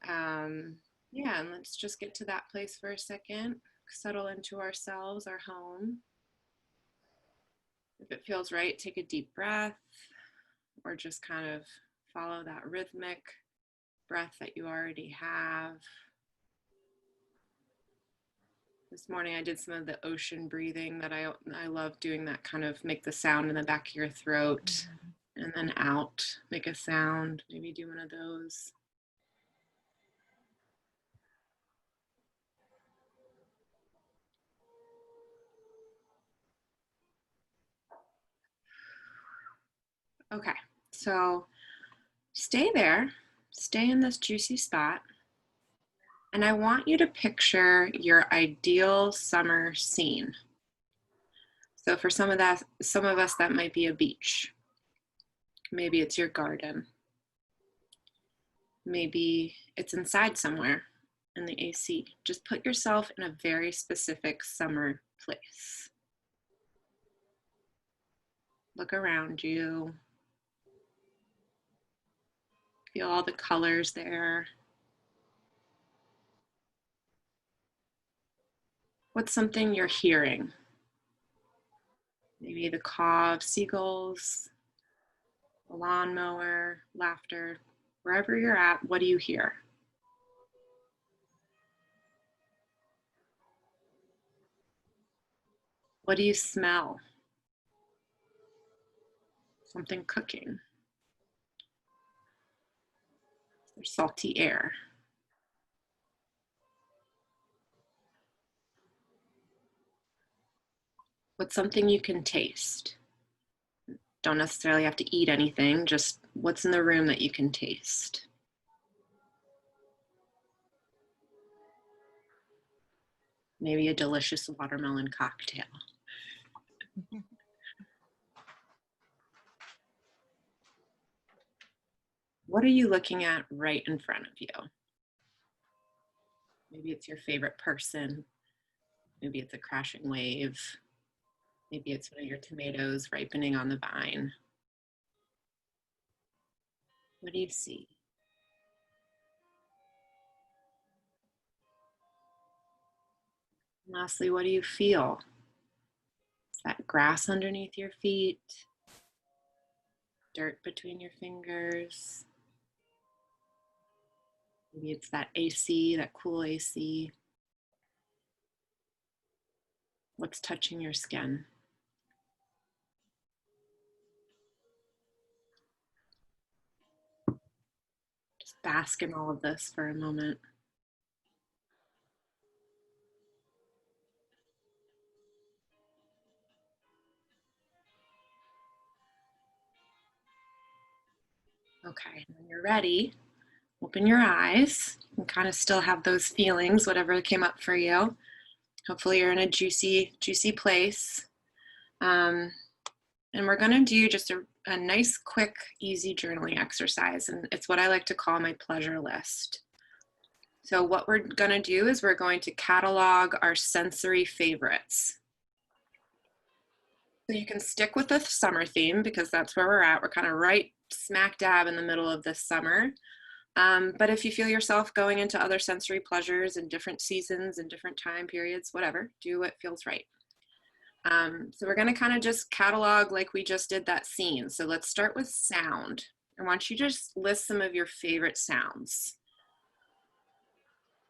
Yeah, and let's just get to that place for a second. Settle into ourselves, our home. If it feels right, take a deep breath, or just kind of follow that rhythmic breath that you already have. This morning I did some of the ocean breathing that I love doing, that kind of make the sound in the back of your throat and then out, make a sound. Maybe do one of those. Okay, so stay there, stay in this juicy spot. And I want you to picture your ideal summer scene. So for some of us, that might be a beach. Maybe it's your garden. Maybe it's inside somewhere in the AC. Just put yourself in a very specific summer place. Look around you. Feel all the colors there. What's something you're hearing? Maybe the caw of seagulls, a lawnmower, laughter. Wherever you're at, what do you hear? What do you smell? Something cooking. There's salty air. What's something you can taste? Don't necessarily have to eat anything, just what's in the room that you can taste. Maybe a delicious watermelon cocktail. What are you looking at right in front of you? Maybe it's your favorite person. Maybe it's a crashing wave. Maybe it's one of your tomatoes ripening on the vine. What do you see? And lastly, what do you feel? Is that grass underneath your feet? Dirt between your fingers? Maybe it's that AC, that cool AC. What's touching your skin? Just bask in all of this for a moment. Okay, when you're ready, open your eyes and kind of still have those feelings, whatever came up for you. Hopefully you're in a juicy, juicy place. And we're gonna do just a nice, quick, easy journaling exercise. And it's what I like to call my pleasure list. So what we're gonna do is we're going to catalog our sensory favorites. So you can stick with the summer theme because that's where we're at. We're kind of right smack dab in the middle of this summer. But if you feel yourself going into other sensory pleasures in different seasons and different time periods, whatever, do what feels right. So we're going to kind of just catalog like we just did that scene. So let's start with sound. I want you to just list some of your favorite sounds.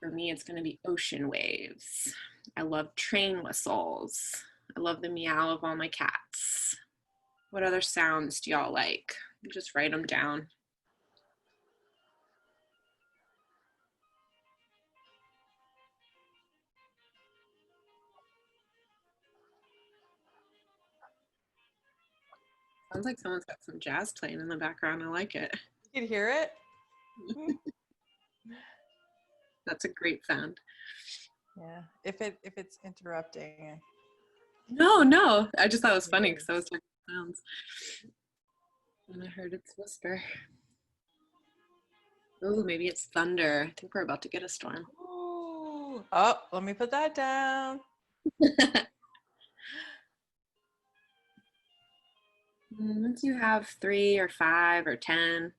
For me, it's going to be ocean waves. I love train whistles. I love the meow of all my cats. What other sounds do y'all like? Just write them down. Sounds like someone's got some jazz playing in the background. I like it. You can hear it? That's a great sound. Yeah. If it's interrupting. No. I just thought it was funny because I was like, sounds. And I heard its whisper. Oh, maybe it's thunder. I think we're about to get a storm. Ooh. Oh, let me put that down. Once you have 3 or 5 or 10,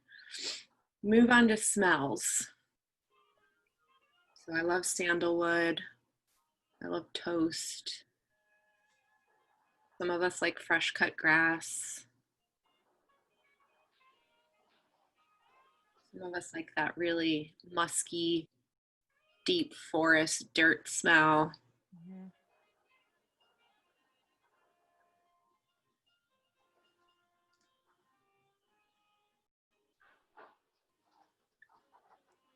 move on to smells. So I love sandalwood. I love toast. Some of us like fresh cut grass. Some of us like that really musky, deep forest dirt smell. Mm-hmm.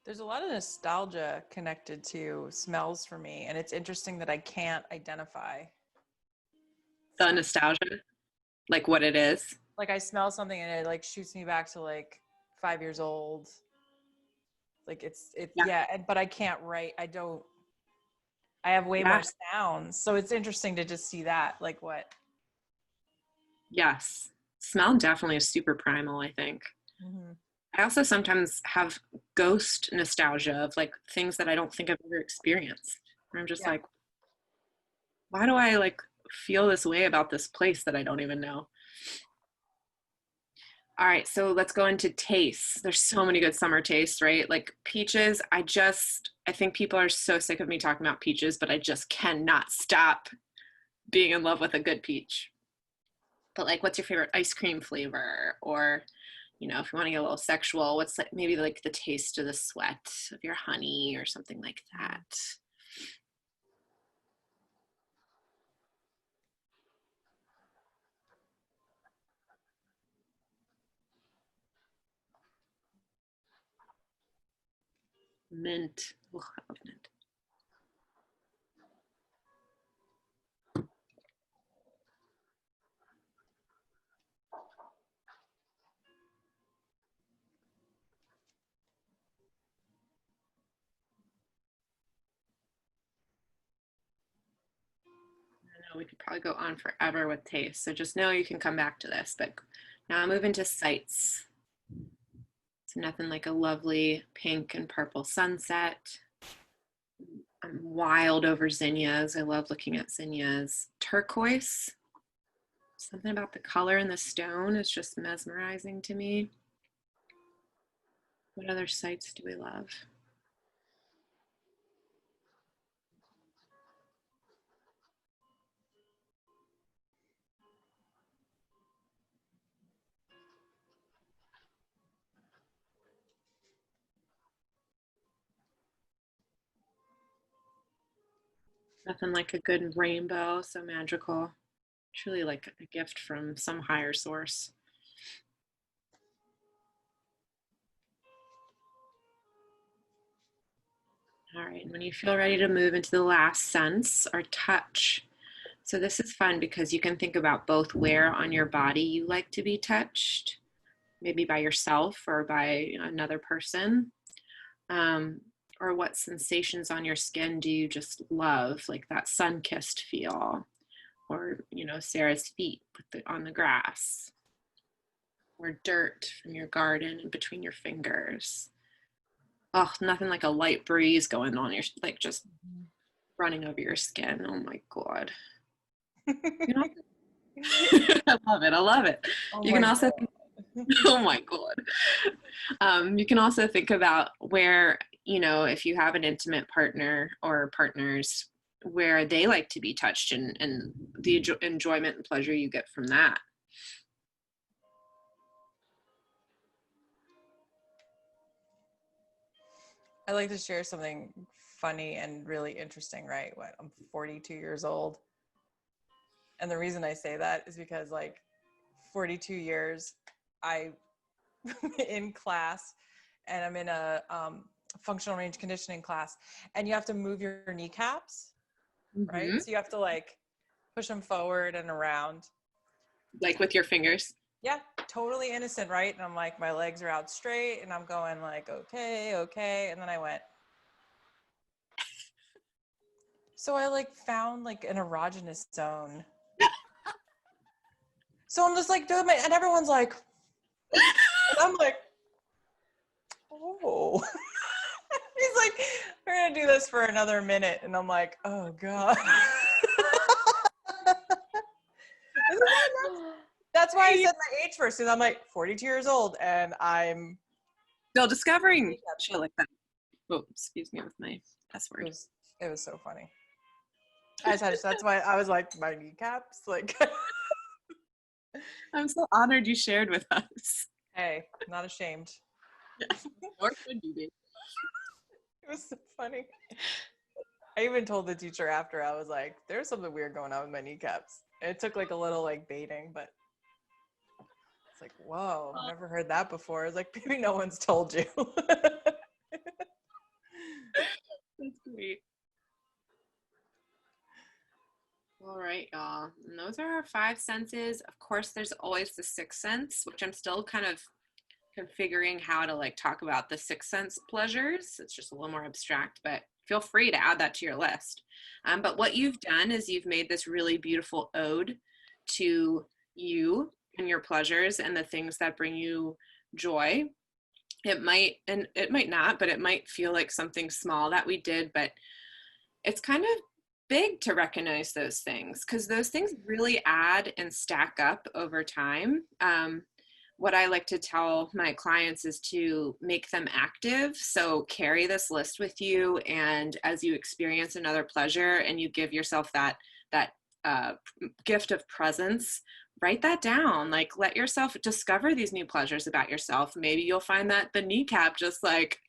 There's a lot of nostalgia connected to smells for me, and it's interesting that I can't identify. The nostalgia, like what it is. Like I smell something and it like shoots me back to like 5 years old. Like it's yeah, but I can't write. I have way more sounds. So it's interesting to just see that, like what. Yes. Smell definitely is super primal, I think. Mm-hmm. I also sometimes have ghost nostalgia of like things that I don't think I've ever experienced. I'm just like, why do I like feel this way about this place that I don't even know? All right, so let's go into tastes. There's so many good summer tastes, right? Like peaches, I think people are so sick of me talking about peaches, but I just cannot stop being in love with a good peach. But like, what's your favorite ice cream flavor? Or, you know, if you want to get a little sexual, what's like maybe like the taste of the sweat of your honey or something like that? Mint. Oh, I love mint. I know we could probably go on forever with taste, so just know you can come back to this. But now I'm moving to sights. It's nothing like a lovely pink and purple sunset. I'm wild over zinnias. I love looking at zinnias. Turquoise. Something about the color in the stone is just mesmerizing to me. What other sights do we love? Nothing like a good rainbow, so magical. Truly like a gift from some higher source. All right, and when you feel ready to move into the last sense, or touch. So this is fun because you can think about both where on your body you like to be touched, maybe by yourself or by another person. Or what sensations on your skin do you just love, like that sun-kissed feel, or Sarah's feet on the grass, or dirt from your garden in between your fingers. Oh, nothing like a light breeze going on your, like just running over your skin. Oh my God. I love it. Oh, you can also think Oh my God. You can also think about where, if you have an intimate partner or partners, where they like to be touched and the enjoyment and pleasure you get from that. I like to share something funny and really interesting, right? What, I'm 42 years old. And the reason I say that is because, like, 42 years, I in class, and I'm in a functional range conditioning class, and you have to move your kneecaps, right? Mm-hmm. So you have to like push them forward and around. Like with your fingers. Yeah, totally innocent, right? And I'm like, my legs are out straight, and I'm going like, okay, okay. And then I went. So I like found like an erogenous zone. So I'm just like doing my, and everyone's like, and I'm like, oh. He's like, we're gonna do this for another minute, and I'm like, oh God. That's why I said my age first, because I'm like 42 years old, and I'm still discovering shit like that. Oh, excuse me with my S word. It was so funny. That's why I was like, my kneecaps, like. I'm so honored you shared with us. Hey, not ashamed. Yeah. Or should you be? It was so funny. I even told the teacher after, I was like, there's something weird going on with my kneecaps. And it took like a little like baiting, but it's like, whoa, I've never heard that before. It's like, maybe no one's told you. That's great. All right, y'all. And those are our 5 senses. Of course, there's always the 6th sense, which I'm still kind of configuring how to like talk about the 6th sense pleasures. It's just a little more abstract, but feel free to add that to your list. But what you've done is you've made this really beautiful ode to you and your pleasures and the things that bring you joy. It might, and it might not, but it might feel like something small that we did, but it's kind of big to recognize those things because those things really add and stack up over time. What I like to tell my clients is to make them active. So carry this list with you, and as you experience another pleasure and you give yourself that gift of presence, write that down. Like, let yourself discover these new pleasures about yourself. Maybe you'll find that the kneecap just like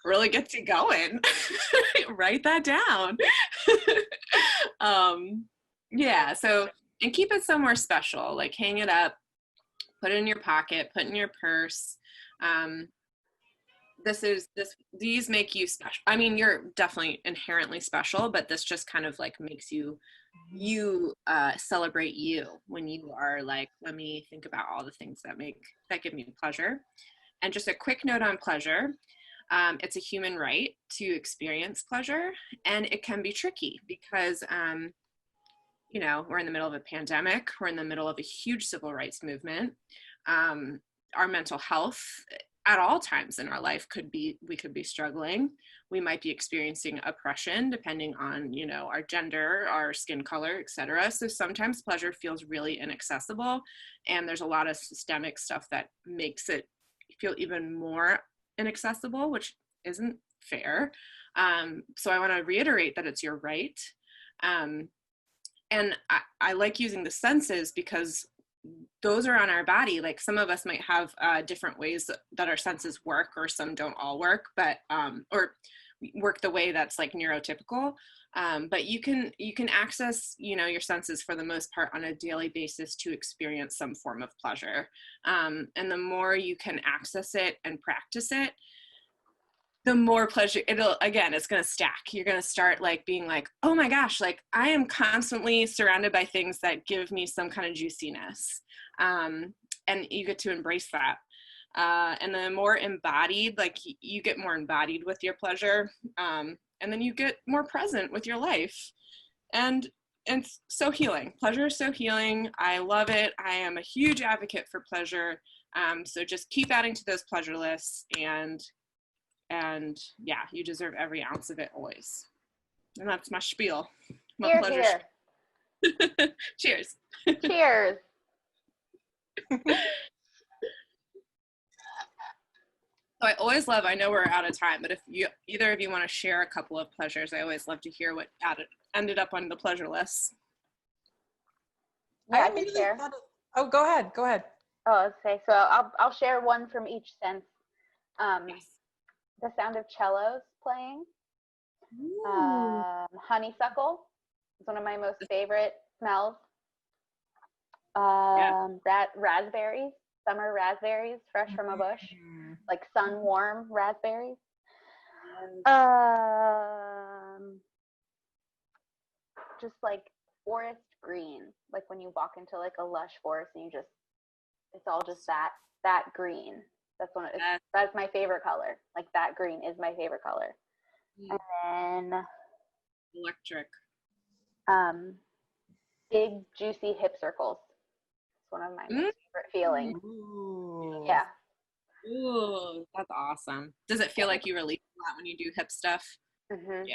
really gets you going. Write that down. Yeah, so, and keep it somewhere special, like hang it up, put it in your pocket, put it in your purse. These make you special. I mean, you're definitely inherently special, but this just kind of like makes you celebrate you when you are like, let me think about all the things that give me pleasure. And just a quick note on pleasure. It's a human right to experience pleasure, and it can be tricky because we're in the middle of a pandemic. We're in the middle of a huge civil rights movement. Our mental health at all times in our life we could be struggling. We might be experiencing oppression depending on, our gender, our skin color, etc. So sometimes pleasure feels really inaccessible, and there's a lot of systemic stuff that makes it feel even more inaccessible, which isn't fair. So I want to reiterate that it's your right. And I like using the senses because those are on our body. Like some of us might have different ways that our senses work, or some don't all work, but or work the way that's like neurotypical. But you can access, your senses for the most part on a daily basis to experience some form of pleasure. And the more you can access it and practice it, the more pleasure it's going to stack. You're going to start like being like, oh my gosh, like I am constantly surrounded by things that give me some kind of juiciness. And you get to embrace that. And the more embodied, like you get more embodied with your pleasure. And then you get more present with your life. And it's so healing. Pleasure is so healing. I love it. I am a huge advocate for pleasure. So just keep adding to those pleasure lists, and yeah, you deserve every ounce of it always. And that's my spiel. Here, here. Cheers. Cheers. So I always love, I know we're out of time, but if either of you want to share a couple of pleasures, I always love to hear what ended up on the pleasure list. Yeah, I can immediately share. Oh, go ahead. Go ahead. Oh, okay. So I'll share one from each sense. Yes. The sound of cellos playing. Honeysuckle is one of my most favorite smells. Raspberries, summer raspberries, fresh from a bush, like sun warm raspberries. Just like forest green, like when you walk into like a lush forest and it's all just that green. That's my favorite color. Like that green is my favorite color. And then Electric. Big juicy hip circles. It's one of my most favorite feelings. Ooh. Yeah. Ooh, that's awesome. Does it feel like you release a lot when you do hip stuff? Mm-hmm.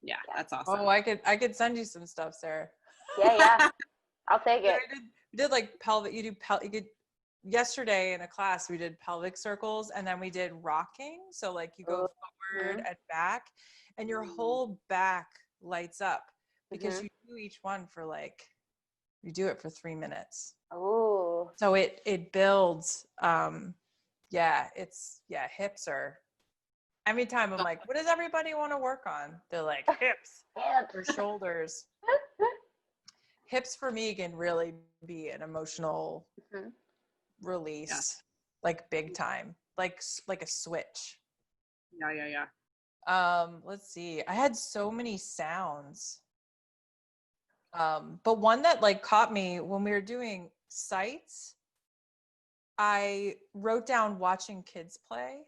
Yeah, that's awesome. Oh, I could send you some stuff, Sarah. Yeah. I'll take it. We did like pelvic. You could. Yesterday in a class we did pelvic circles, and then we did rocking. So like you go forward and back, and your whole back lights up because you do each one for you do it for 3 minutes. Oh. So it builds. Hips are. Every time I'm like, what does everybody want to work on? They're like hips or shoulders. Hips for me can really be an emotional release, like big time, like a switch. Yeah. Let's see. I had so many sounds. But one that like caught me when we were doing sights, I wrote down watching kids play.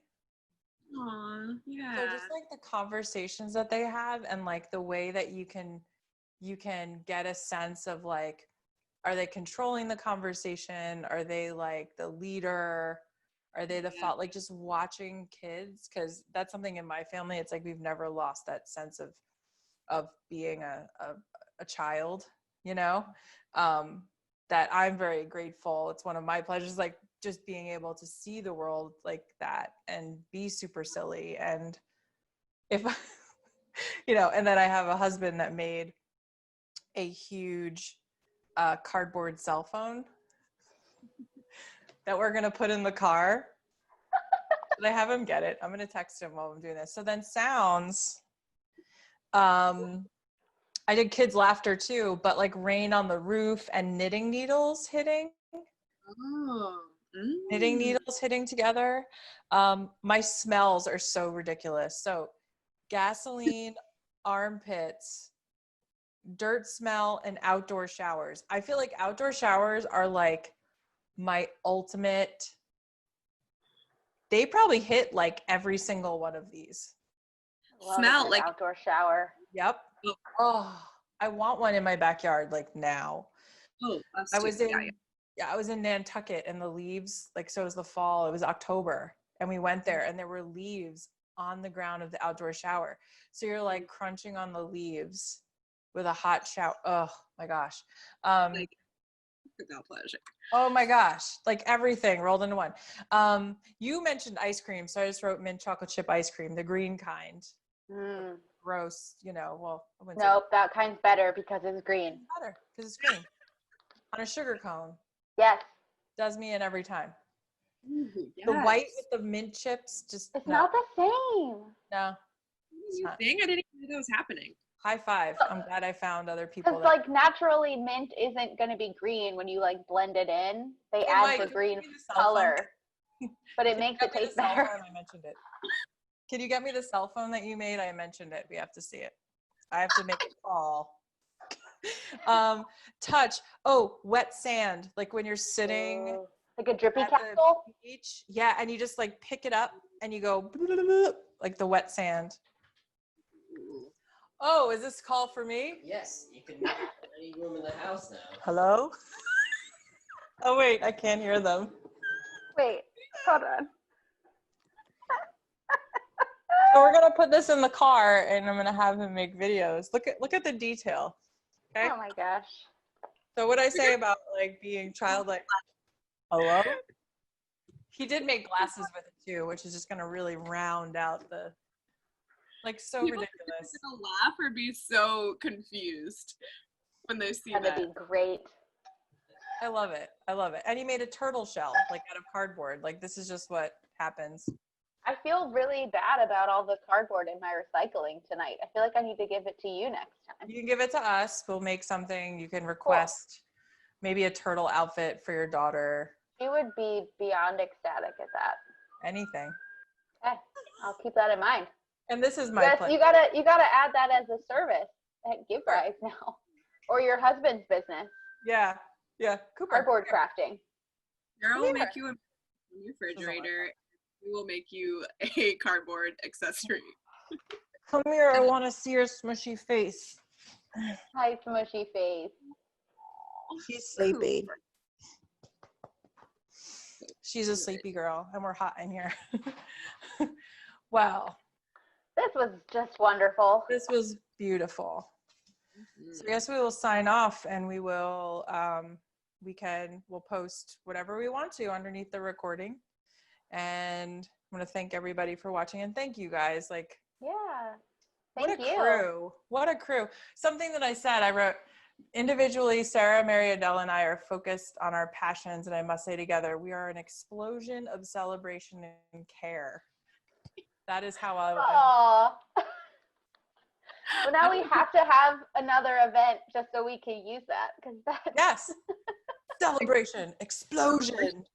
Aww, yeah. So just like the conversations that they have and like the way that you can get a sense of like, are they controlling the conversation? Are they like the leader? Are they the fault? Like just watching kids, because that's something in my family. It's like we've never lost that sense of being a child, that I'm very grateful. It's one of my pleasures, like just being able to see the world like that and be super silly. And if, and then I have a husband that made a huge cardboard cell phone that we're going to put in the car. But I have him get it. I'm going to text him while I'm doing this. So then sounds, I did kids' laughter too, but like rain on the roof and knitting needles hitting. Knitting needles hitting together. My smells are so ridiculous. So gasoline, armpits, dirt smell, and outdoor showers. I feel like outdoor showers are like my ultimate. They probably hit like every single one of these. Smell like outdoor shower. Yep. Oh, I want one in my backyard like now. Oh, I was in Nantucket, and the leaves, like, so it was the fall, it was October, and we went there and there were leaves on the ground of the outdoor shower. So you're like crunching on the leaves with a hot shower. Oh my gosh. without pleasure. Oh my gosh. Like everything rolled into one. You mentioned ice cream. So I just wrote mint chocolate chip ice cream, the green kind. Gross, well, I wouldn't say Nope, that kind's better because it's green. better because it's green. On a sugar cone. Yes. Does me in every time. Ooh, yes. The white with the mint chips, just it's not the same. No. You think? I didn't even know that was happening. High five. I'm glad I found other people. Because like naturally mint isn't going to be green when you like blend it in. They add the green color. But it makes it taste better. I mentioned it. Can you get me the cell phone that you made? I mentioned it. We have to see it. I have to make it fall. Touch. Oh, wet sand. Like when you're sitting. Like a drippy capsule? Beach. Yeah, and you just like pick it up and you go like the wet sand. Oh, is this call for me? Yes, you can have any room in the house now. Hello? Oh, wait, I can't hear them. Wait, hold on. So we're going to put this in the car and I'm going to have him make videos. Look at the detail. Okay? Oh my gosh. So what I say about like being childlike. Hello? He did make glasses with it too, which is just gonna really round out the, like, so People are ridiculous. gonna laugh or be so confused when they see Gonna that. be great. I love it. I love it. And he made a turtle shell, like out of cardboard. Like, this is just what happens. I feel really bad about all the cardboard in my recycling tonight. I feel like I need to give it to you next time. You can give it to us. We'll make something. You can request maybe a turtle outfit for your daughter. She would be beyond ecstatic at that. Anything. Okay, I'll keep that in mind. And this is my Yes, plan. you gotta add that as a service at Give Guys now, or your husband's business, Yeah. Yeah. Cooper. cardboard crafting. Girl will Here. make you a refrigerator. We will make you a cardboard accessory. Come here. I want to see your smushy face. Hi, smushy face. She's sleepy. She's a sleepy girl, and we're hot in here. Wow. This was just wonderful. This was beautiful. So I guess we will sign off, and we will we'll post whatever we want to underneath the recording. And I'm gonna thank everybody for watching, and thank you guys. Like, Yeah. what Thank a you. crew! What a crew! Something that I said, I wrote individually. Sarah, Mary Adele, and I are focused on our passions, and I must say together, we are an explosion of celebration and care. That is how I. Aw. Well, now we have to have another event just so we can use that, because that. Yes. Celebration, explosion.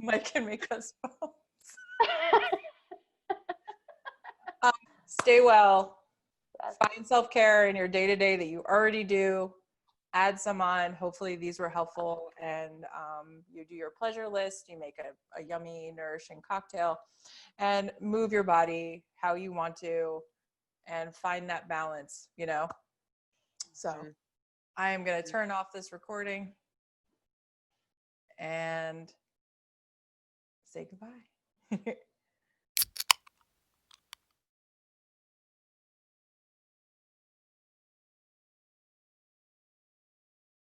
Mike can make us phones. Stay well. Yes. Find self-care in your day-to-day that you already do. Add some on. Hopefully these were helpful, and you do your pleasure list. You make a yummy, nourishing cocktail, and move your body how you want to, and find that balance, you know? So I am going to turn off this recording and say goodbye.